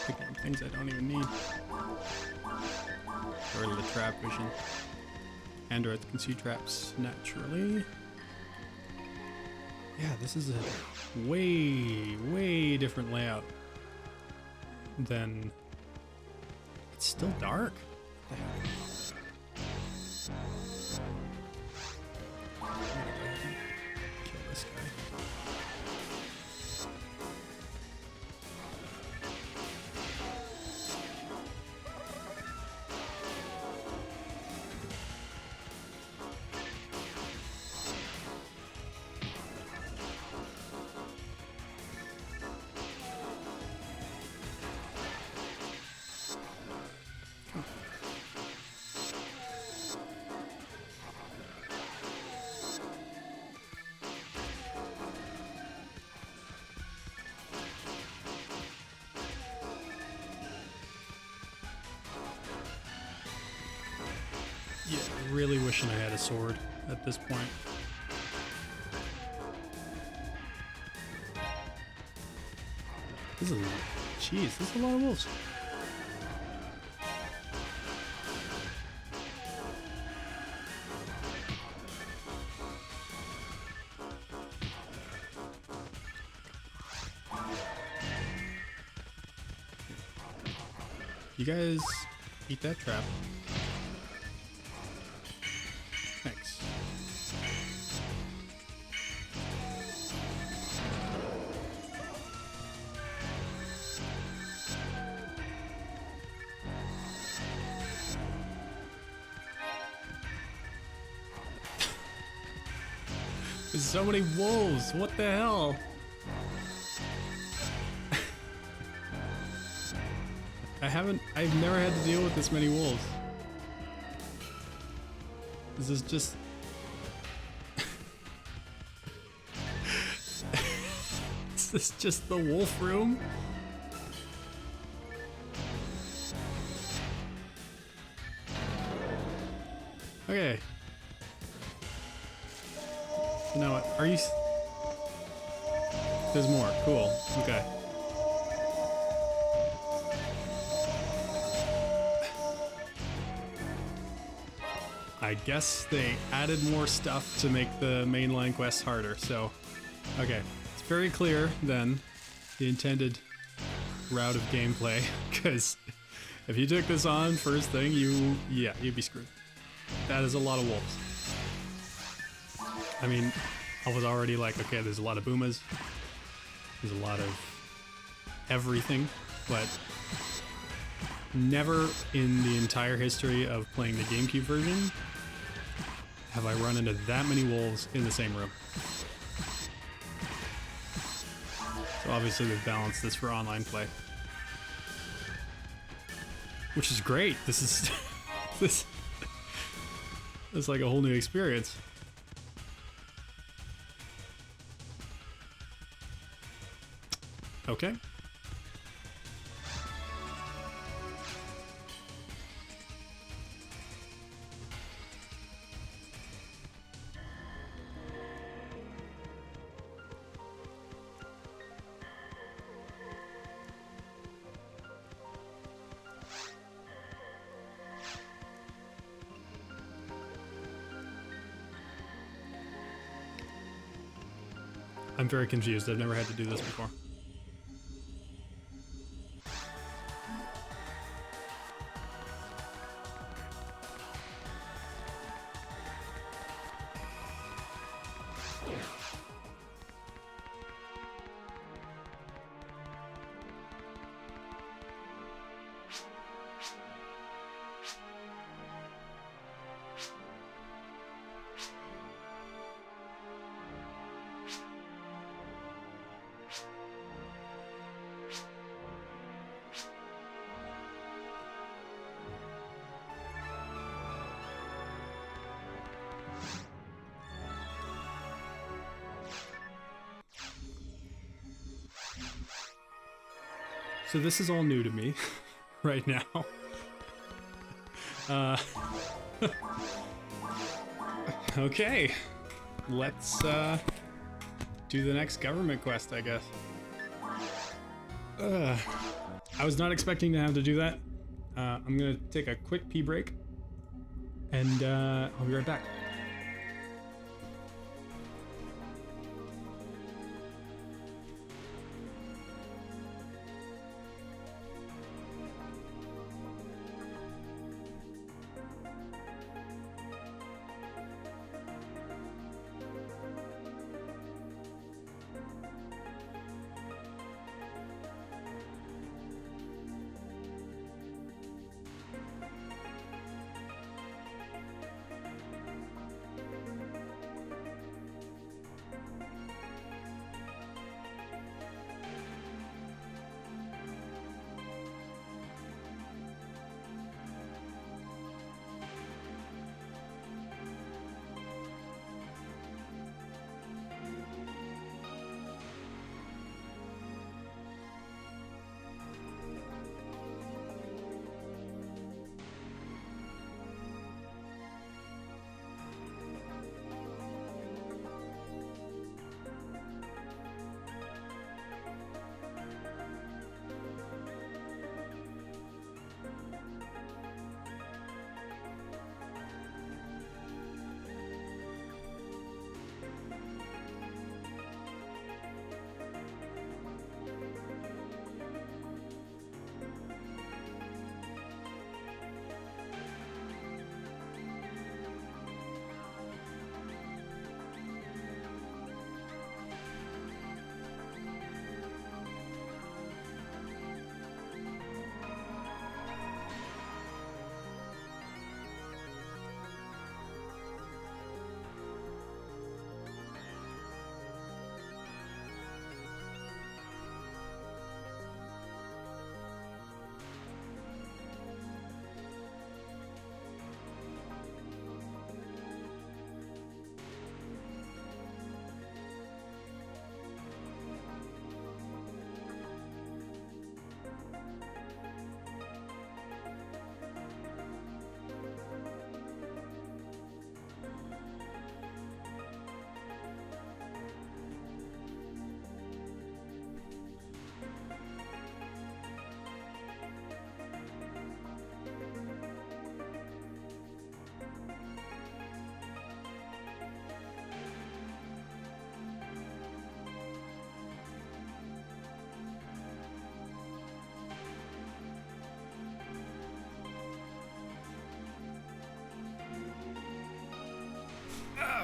Picking up things I don't even need. Or the trap vision. Androids can see traps naturally. Yeah, this is a way different layout than. It's still dark. What the heck? Kill this guy. Yeah, really wishing I had a sword at this point. This is, jeez, this is a lot of wolves. You guys eat that trap. Thanks. There's so many wolves. What the hell? I've never had to deal with this many wolves. This is just... Is this just the wolf room? Okay. No, are you... There's more. Cool. Okay. I guess they added more stuff to make the mainline quests harder, so... Okay. It's very clear, then, the intended route of gameplay, because if you took this on first thing, you'd be screwed. That is a lot of wolves. I mean, I was already like, okay, there's a lot of boomas, there's a lot of everything, but never in the entire history of playing the Gamecube version have I run into that many wolves in the same room. So obviously they've balanced this for online play, which is great. This is this is like a whole new experience. Okay. I'm very confused. I've never had to do this before. So this is all new to me right now. Okay, let's do the next government quest, I guess. I was not expecting to have to do that. I'm gonna take a quick pee break, and I'll be right back.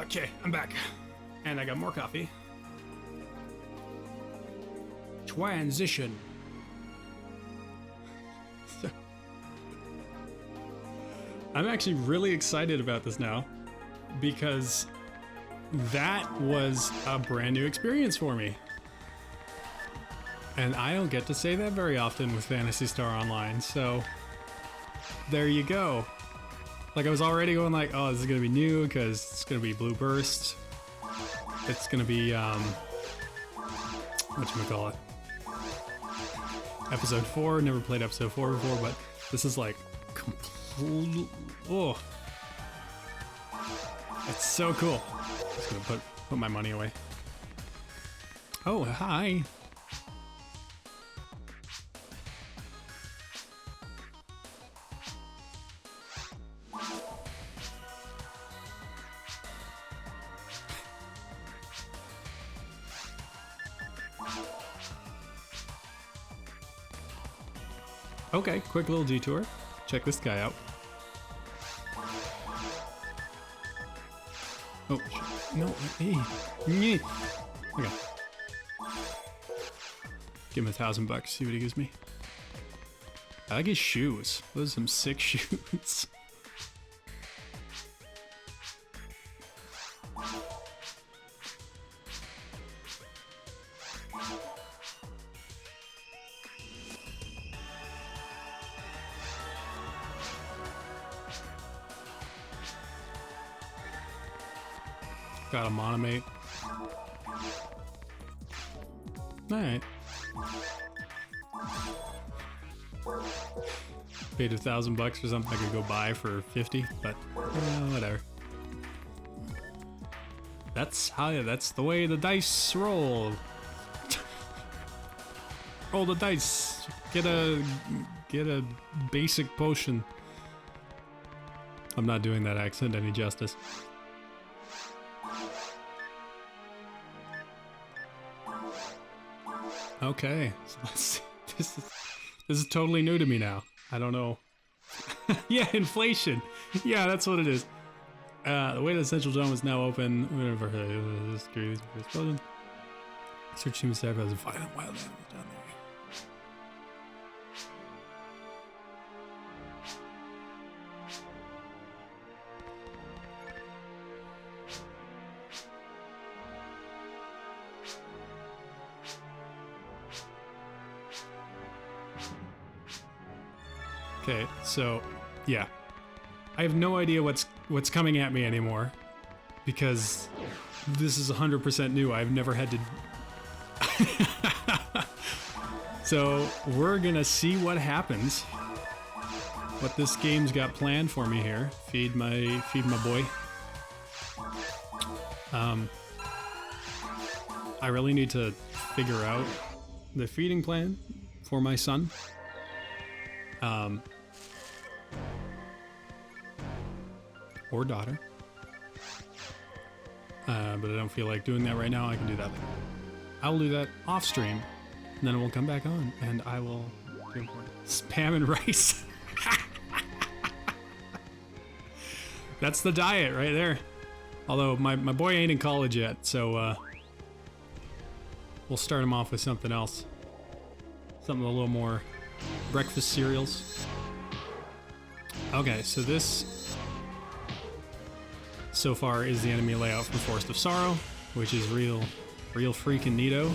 Okay, I'm back. And I got more coffee. Transition. I'm actually really excited about this now because that was a brand new experience for me. And I don't get to say that very often with Phantasy Star Online, so there you go. Like I was already going like, oh, this is gonna be new because it's gonna be Blue Burst. It's gonna be whatchamacallit? Episode 4. Never played episode 4 before, but this is like complete. Oh, it's so cool. Just gonna put my money away. Oh, hi. Okay, quick little detour. Check this guy out. Oh, no, hey. Okay. Give him $1,000, see what he gives me. I like his shoes. Those are some sick shoes. Got a monomate. Alright. Paid $1,000 for something I could go buy for 50, but whatever. That's the way the dice roll. Roll the dice. Get a basic potion. I'm not doing that accent any justice. Okay, so let's see. This is totally new to me now. I don't know. Yeah, inflation. Yeah, that's what it is. The way to the Central Dome is now open. Whatever. Search human staff as a violent wild animals down there. Okay, so yeah, I have no idea what's coming at me anymore because this is 100% new. I've never had to. So we're gonna see what happens. What this game's got planned for me here. Feed my boy. I really need to figure out the feeding plan for my son. Or daughter. But I don't feel like doing that right now. I can do that later. I'll do that off stream, and then we'll come back on, and I will do spam and rice. That's the diet right there. Although my boy ain't in college yet, so we'll start him off with something else. Something a little more breakfast cereals. Okay, so this so far is the enemy layout from Forest of Sorrow, which is real freaking neato.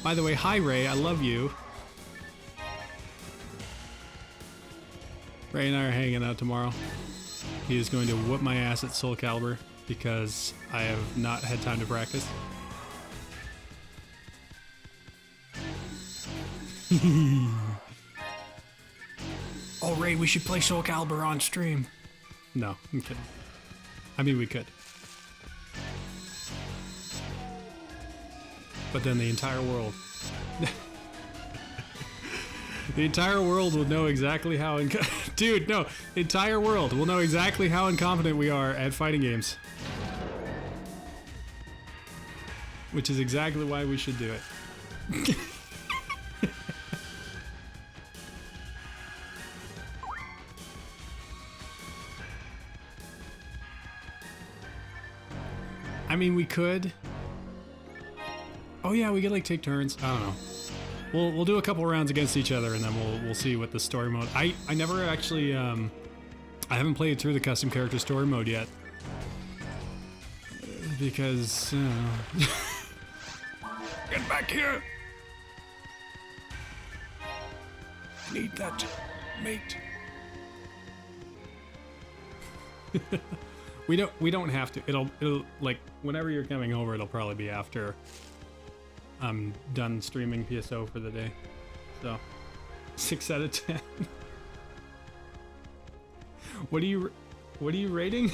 By the way, hi Ray, I love you. Ray and I are hanging out tomorrow. He is going to whoop my ass at Soul Calibur because I have not had time to practice. Oh, Ray, we should play Soul Calibur on stream. No, I'm kidding. I mean, we could. But then the entire world... the entire world will know exactly how... Dude, no. The entire world will know exactly how incompetent we are at fighting games. Which is exactly why we should do it. I mean, we could. Oh yeah, we could like take turns. I don't know. We'll do a couple rounds against each other, and then we'll see what the story mode. I never actually I haven't played through the custom character story mode yet because get back here. Need that mate. We don't have to. It'll like whenever you're coming over, it'll probably be after I'm done streaming PSO for the day. So 6 out of 10. What are you rating?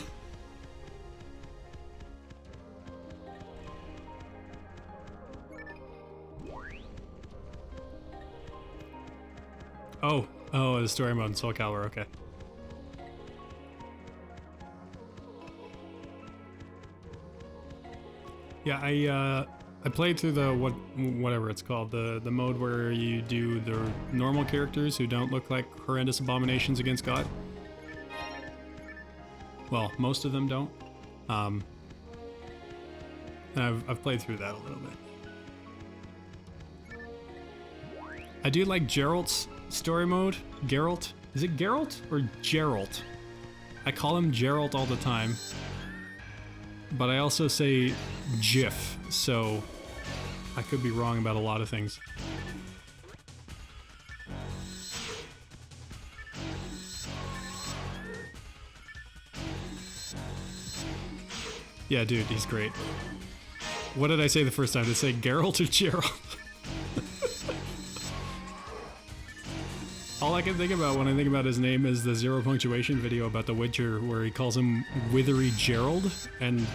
Oh, the story mode in Soul Calibur, okay. Yeah, I played through the whatever it's called, the mode where you do the normal characters who don't look like horrendous abominations against God. Well, most of them don't. I've played through that a little bit. I do like Geralt's story mode. Geralt? Is it Geralt or Geralt? I call him Geralt all the time. But I also say GIF, so I could be wrong about a lot of things. Yeah, dude, he's great. What did I say the first time? Did I say Geralt or Geralt? All I can think about when I think about his name is the zero punctuation video about The Witcher where he calls him Withery Gerald, and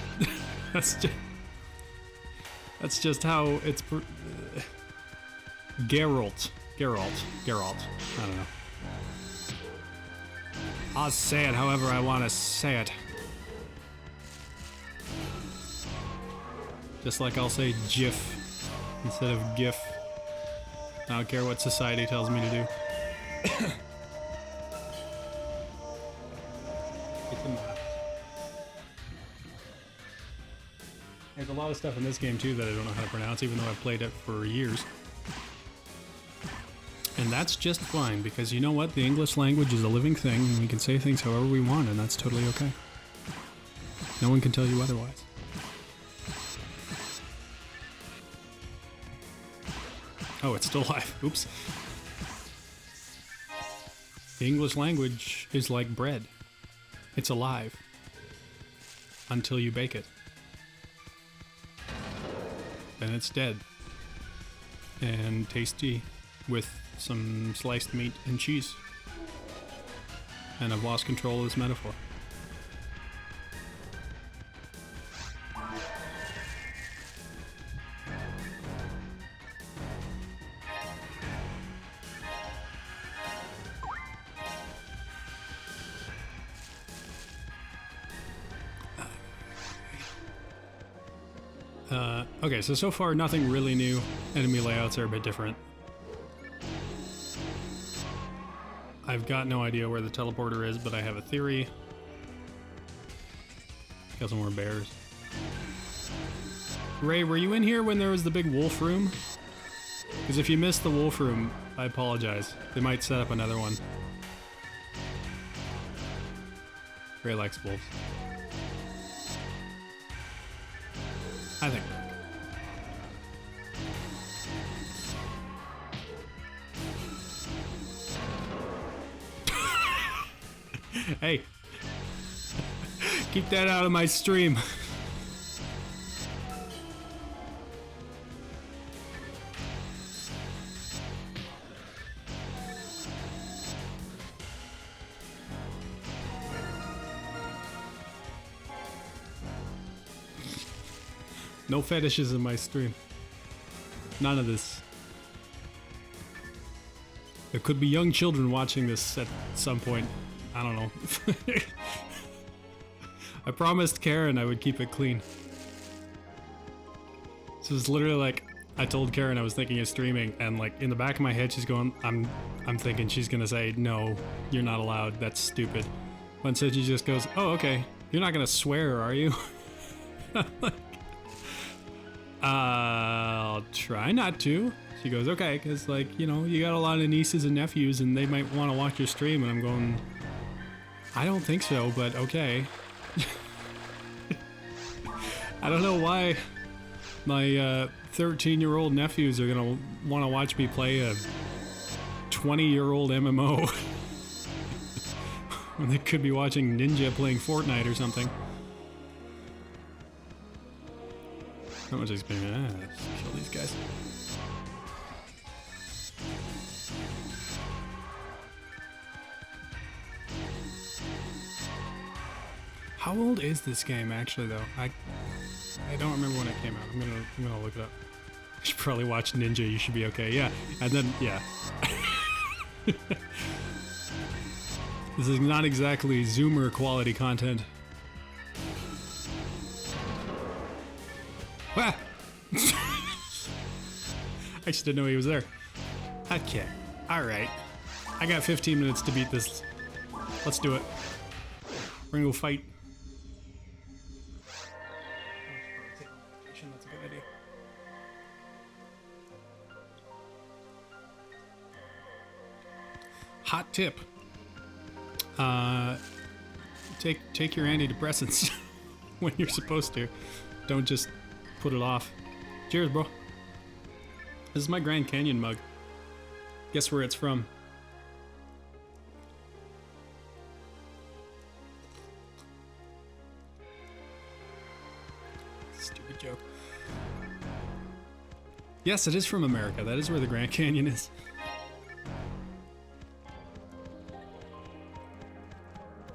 that's just how it's Geralt. I don't know. I'll say it however I want to say it. Just like I'll say GIF instead of GIF. I don't care what society tells me to do. There's a lot of stuff in this game too that I don't know how to pronounce, even though I've played it for years. And that's just fine, because you know what? The English language is a living thing, and we can say things however we want, and that's totally okay. No one can tell you otherwise. Oh, it's still live. Oops. The English language is like bread. It's alive until you bake it. Then it's dead and tasty with some sliced meat and cheese. And I've lost control of this metaphor. Okay, so far nothing really new. Enemy layouts are a bit different. I've got no idea where the teleporter is, but I have a theory. Got some more bears. Ray, were you in here when there was the big wolf room? Because if you missed the wolf room, I apologize. They might set up another one. Ray likes wolves. I think. Hey, keep that out of my stream. No fetishes in my stream. None of this. There could be young children watching this at some point. I don't know. I promised Karen I would keep it clean. So it's literally like, I told Karen I was thinking of streaming, and like in the back of my head she's going, I'm thinking she's gonna say, no, you're not allowed, that's stupid. But instead she just goes, oh okay, you're not gonna swear, are you? Like, I'll try not to. She goes, okay, because, like, you know, you got a lot of nieces and nephews and they might want to watch your stream. And I'm going, I don't think so, but okay. I don't know why my 13-year-old nephews are going to want to watch me play a 20-year-old MMO when they could be watching Ninja playing Fortnite or something. How much experience? Just kill these guys. How old is this game actually, though? I don't remember when it came out. I'm gonna look it up. I should probably watch Ninja. You should be okay. Yeah, and then yeah. This is not exactly Zoomer quality content. Ah! I just didn't know he was there. Okay. Alright. I got 15 minutes to beat this. Let's do it. We're gonna go fight. That's a good idea. Hot tip. Take your antidepressants when you're supposed to. Don't just put it off. Cheers, bro. This is my Grand Canyon mug. Guess where it's from? Stupid joke. Yes, it is from America. That is where the Grand Canyon is.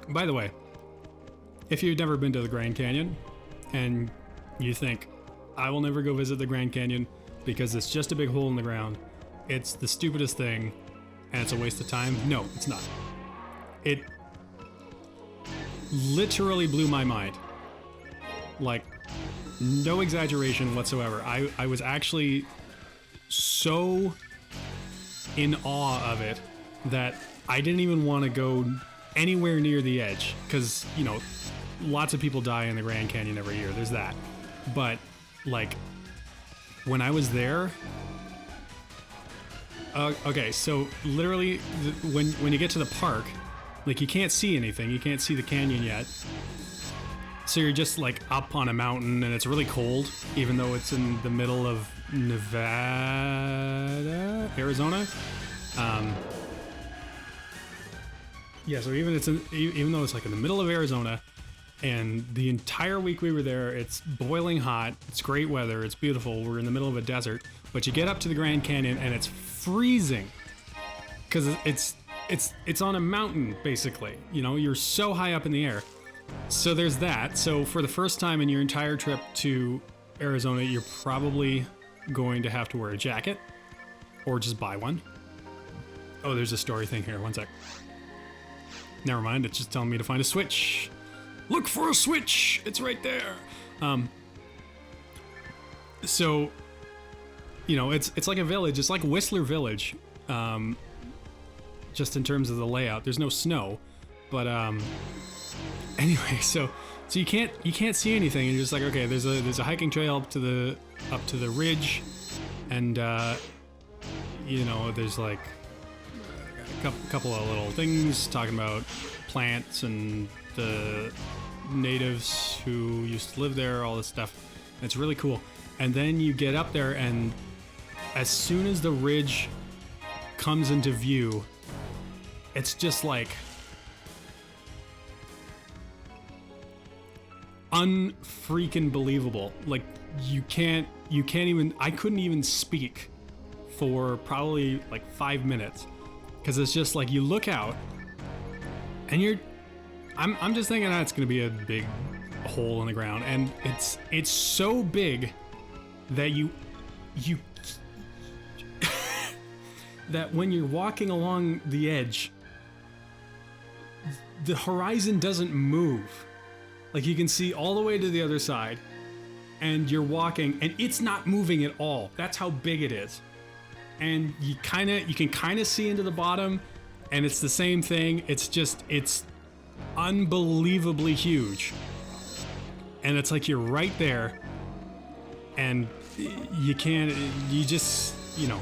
By the way, if you've never been to the Grand Canyon and you think, I will never go visit the Grand Canyon because it's just a big hole in the ground, it's the stupidest thing and it's a waste of time. No, it's not. It literally blew my mind. Like, no exaggeration whatsoever. I was actually so in awe of it that I didn't even want to go anywhere near the edge because, you know, lots of people die in the Grand Canyon every year. There's that. But, like, when I was there... okay, so literally, when you get to the park, like, you can't see anything. You can't see the canyon yet. So you're just, like, up on a mountain, and it's really cold, even though it's in the middle of Nevada? Arizona? Yeah, so even though it's, like, in the middle of Arizona, and the entire week we were there, it's boiling hot, it's great weather, it's beautiful, we're in the middle of a desert, but you get up to the Grand Canyon and it's freezing because it's on a mountain, basically. You know, you're so high up in the air. So there's that. So for the first time in your entire trip to Arizona, you're probably going to have to wear a jacket or just buy one. Oh, there's a story thing here. One sec. Never mind, it's just telling me to find a switch. Look for a switch! It's right there! So, you know, it's like a village. It's like Whistler Village, just in terms of the layout. There's no snow, but anyway, so you can't see anything, and you're just like, okay, there's a hiking trail up to the ridge, and you know, there's like a couple of little things talking about plants and the natives who used to live there, all this stuff. It's really cool. And then you get up there, and as soon as the ridge comes into view, it's just like unfreaking believable. Like, you can't even, I couldn't even speak for probably like 5 minutes, because it's just like, you look out and I'm just thinking, it's gonna be a big hole in the ground, and it's so big that you that when you're walking along the edge, the horizon doesn't move. Like, you can see all the way to the other side, and you're walking, and it's not moving at all. That's how big it is. And you can kind of see into the bottom, and it's the same thing. It's unbelievably huge. And it's like you're right there, and you can't, you just, you know,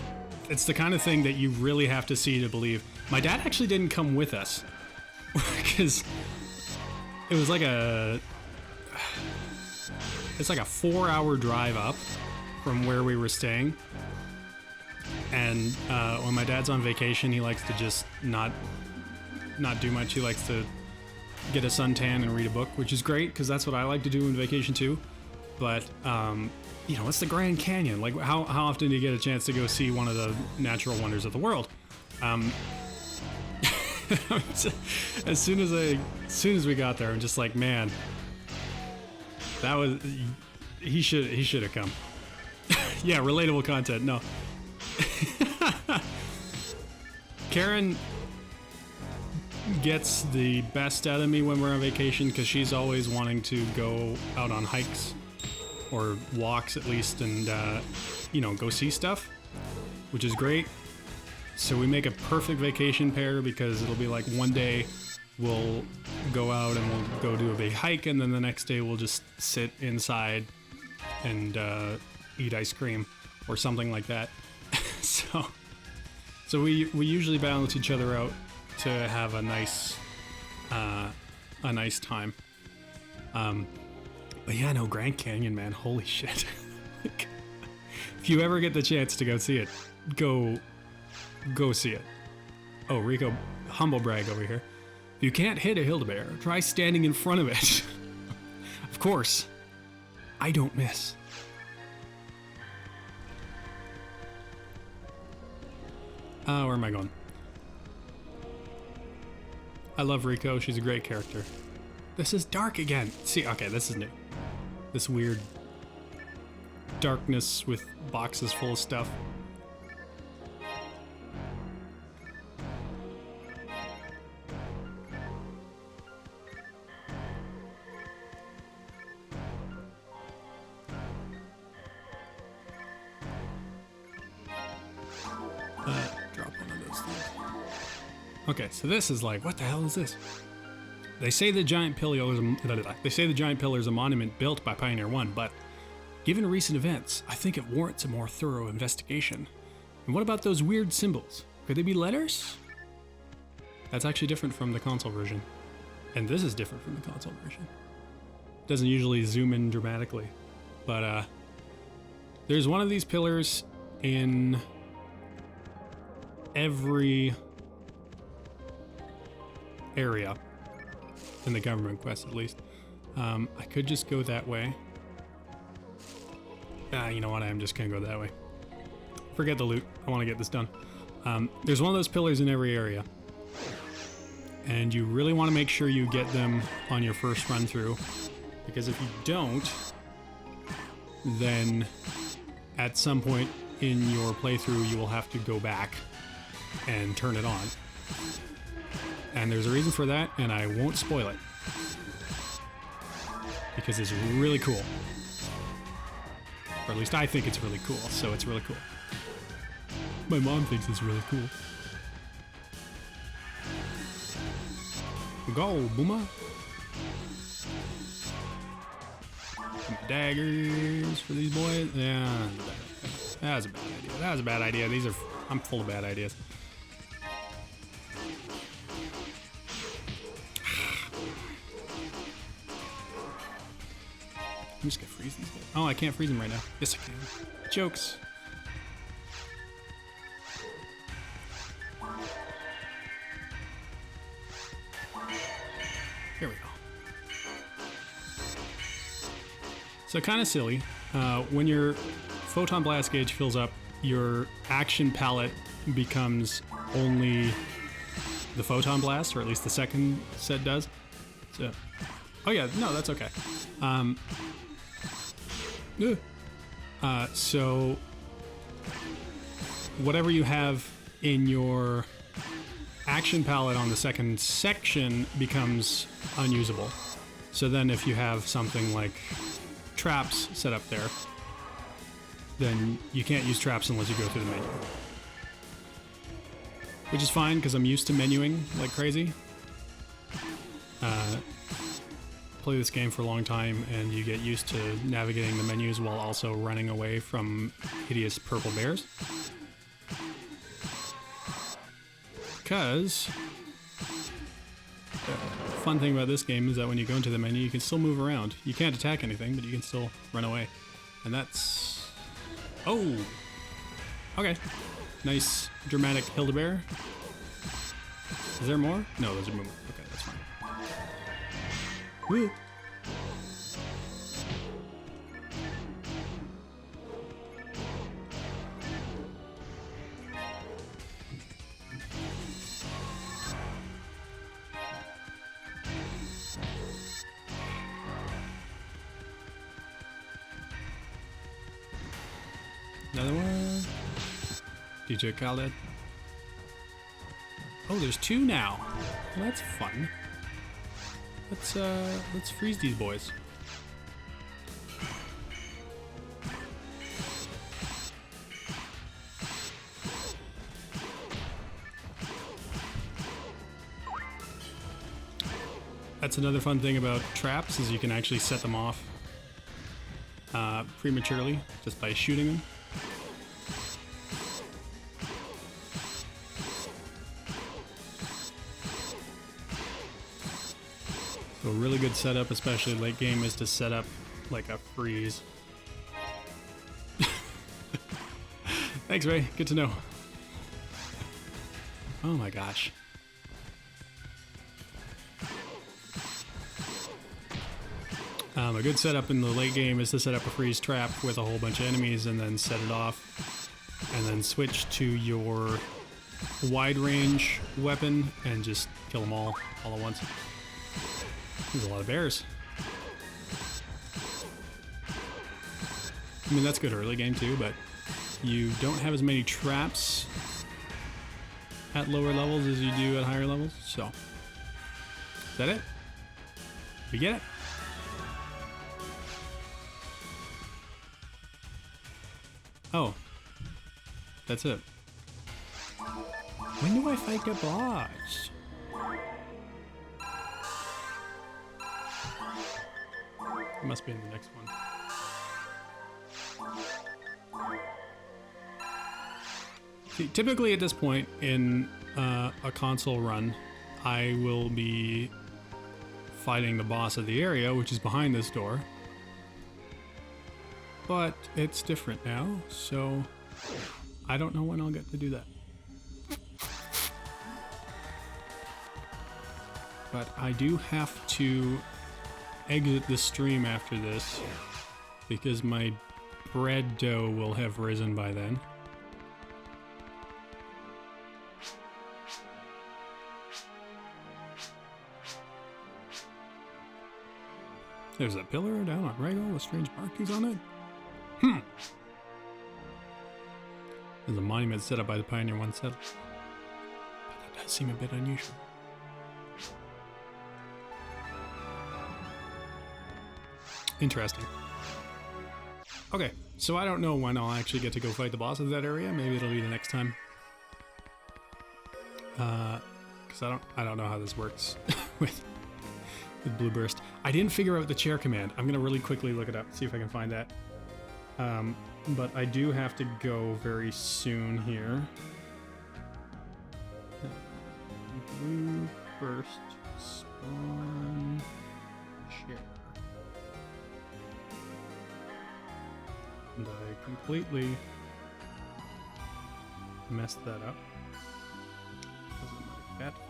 it's the kind of thing that you really have to see to believe. My dad actually didn't come with us because it was like it's like a 4-hour drive up from where we were staying. And when my dad's on vacation, he likes to just not do much. He likes to get a suntan and read a book, which is great because that's what I like to do on vacation too. But you know, it's the Grand Canyon. Like, how often do you get a chance to go see one of the natural wonders of the world? As soon as we got there, I'm just like, man, that was he should have come. Yeah, relatable content. No. Karen gets the best out of me when we're on vacation because she's always wanting to go out on hikes or walks at least, and you know, go see stuff, which is great. So we make a perfect vacation pair because it'll be like one day we'll go out and we'll go do a big hike, and then the next day we'll just sit inside and eat ice cream or something like that. So we usually balance each other out to have a nice time. But yeah, no, Grand Canyon, man, holy shit. If you ever get the chance to go see it, go see it. Oh, Rico, humble brag over here. If you can't hit a Hildebeer, try standing in front of it. Of course, I don't miss. Where am I going? I love Rico. She's a great character. This is dark again. See, okay, this is new. This weird darkness with boxes full of stuff. Drop one of those things. Okay, so this is like, what the hell is this? They say the giant pillar is a monument built by Pioneer 1, but given recent events, I think it warrants a more thorough investigation. And what about those weird symbols? Could they be letters? That's actually different from the console version. And this is different from the console version. Doesn't usually zoom in dramatically. But there's one of these pillars in every area. In the government quest, at least. I could just go that way. You know what? I'm just gonna go that way. Forget the loot. I want to get this done. There's one of those pillars in every area. And you really want to make sure you get them on your first run through. Because if you don't, then at some point in your playthrough, you will have to go back and turn it on. And there's a reason for that, and I won't spoil it. Because it's really cool. Or at least I think it's really cool, so it's really cool. My mom thinks it's really cool. Go, Booma! Some daggers for these boys. Yeah, that was a bad idea. That was a bad idea. I'm full of bad ideas. I'm just gonna freeze these guys. Oh, I can't freeze them right now. Yes, I can. Jokes. Here we go. So kind of silly. When your photon blast gauge fills up, your action palette becomes only the photon blast, or at least the second set does. So, oh yeah, no, that's okay. So whatever you have in your action palette on the second section becomes unusable. So then if you have something like traps set up there, then you can't use traps unless you go through the menu. Which is fine because I'm used to menuing like crazy. play this game for a long time and you get used to navigating the menus while also running away from hideous purple bears. Because the fun thing about this game is that when you go into the menu, you can still move around. You can't attack anything, but you can still run away. And that's... Oh! Okay. Nice, dramatic Hildebeer. Is there more? No, those are moving. Okay, that's fine. Woo! Another one. DJ Khaled. Oh, there's two now. Well, that's fun. Let's freeze these boys. That's another fun thing about traps is you can actually set them off prematurely just by shooting them. So a really good setup, especially late game, is to set up like a freeze. Thanks, Ray. Good to know. Oh my gosh. A good setup in the late game is to set up a freeze trap with a whole bunch of enemies and then set it off and then switch to your wide range weapon and just kill them all at once. There's a lot of bears. I mean, that's good early game too, but you don't have as many traps at lower levels as you do at higher levels, so. Is that it? We get it? Oh. That's it. When do I fight the boss? It must be in the next one. See, typically at this point in a console run, I will be fighting the boss of the area, which is behind this door. But it's different now, so I don't know when I'll get to do that. But I do have to exit the stream after this because my bread dough will have risen by then. There's a pillar down on Ragol with strange markings on it. There's a monument set up by the Pioneer 1 settlers. But that does seem a bit unusual. Interesting. Okay, so I don't know when I'll actually get to go fight the boss of that area. Maybe it'll be the next time. Because I don't know how this works with Blue Burst. I didn't figure out the chair command. I'm gonna really quickly look it up, see if I can find that. But I do have to go very soon here. Blue Burst spawn chair. And I completely messed that up because of my fat fingers.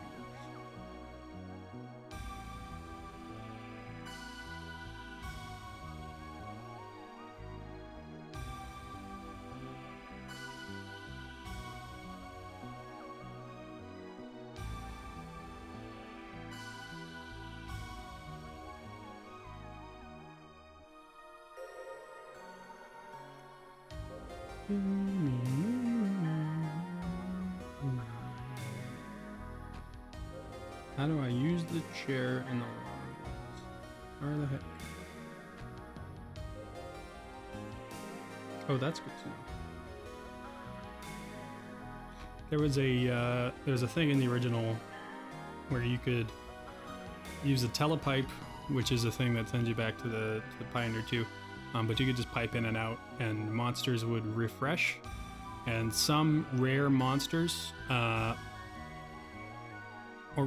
How do I use the chair in the Where the heck? Oh, that's good to know. There was a thing in the original where you could use a telepipe which is a thing that sends you back to the Pioneer 2. But you could just pipe in and out, and monsters would refresh. And some rare monsters, or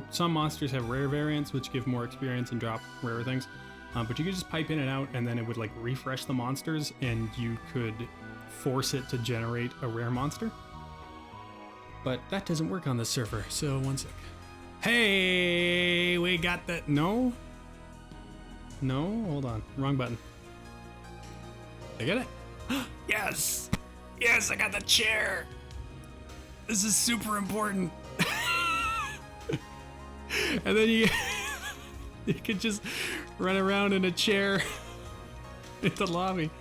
some monsters have rare variants, which give more experience and drop rarer things. But you could just pipe in and out, and then it would like refresh the monsters, and you could force it to generate a rare monster. But that doesn't work on this server, so one sec. Hey, we got that. No? No? Hold on. Wrong button. I get it? Yes! Yes, I got the chair! This is super important. And then you could just run around in a chair in the lobby.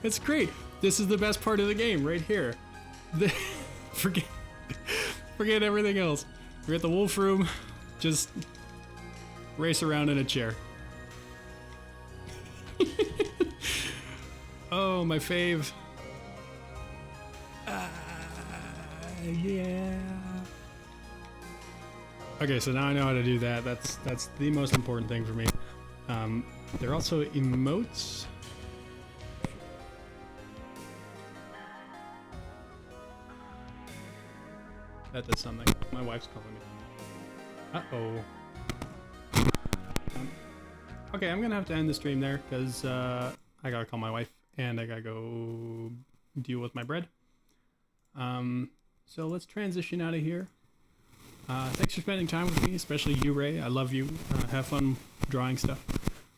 It's great. This is the best part of the game right here. Forget everything else. Forget the wolf room. Just race around in a chair. Oh, my fave. Yeah. Okay, so now I know how to do that. That's the most important thing for me. There are also emotes. That does something. My wife's calling me. Uh-oh. Okay, I'm gonna have to end the stream there because I gotta call my wife and I gotta go deal with my bread. So let's transition out of here. Thanks for spending time with me, especially you, Ray. I love you. Have fun drawing stuff.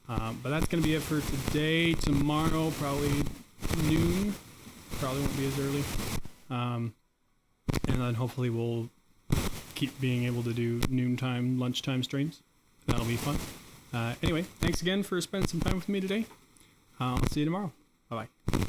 But that's gonna be it for today. Tomorrow, probably noon. Probably won't be as early. And then hopefully we'll keep being able to do noontime, lunchtime streams. That'll be fun. Anyway, thanks again for spending some time with me today. I'll see you tomorrow. Bye-bye.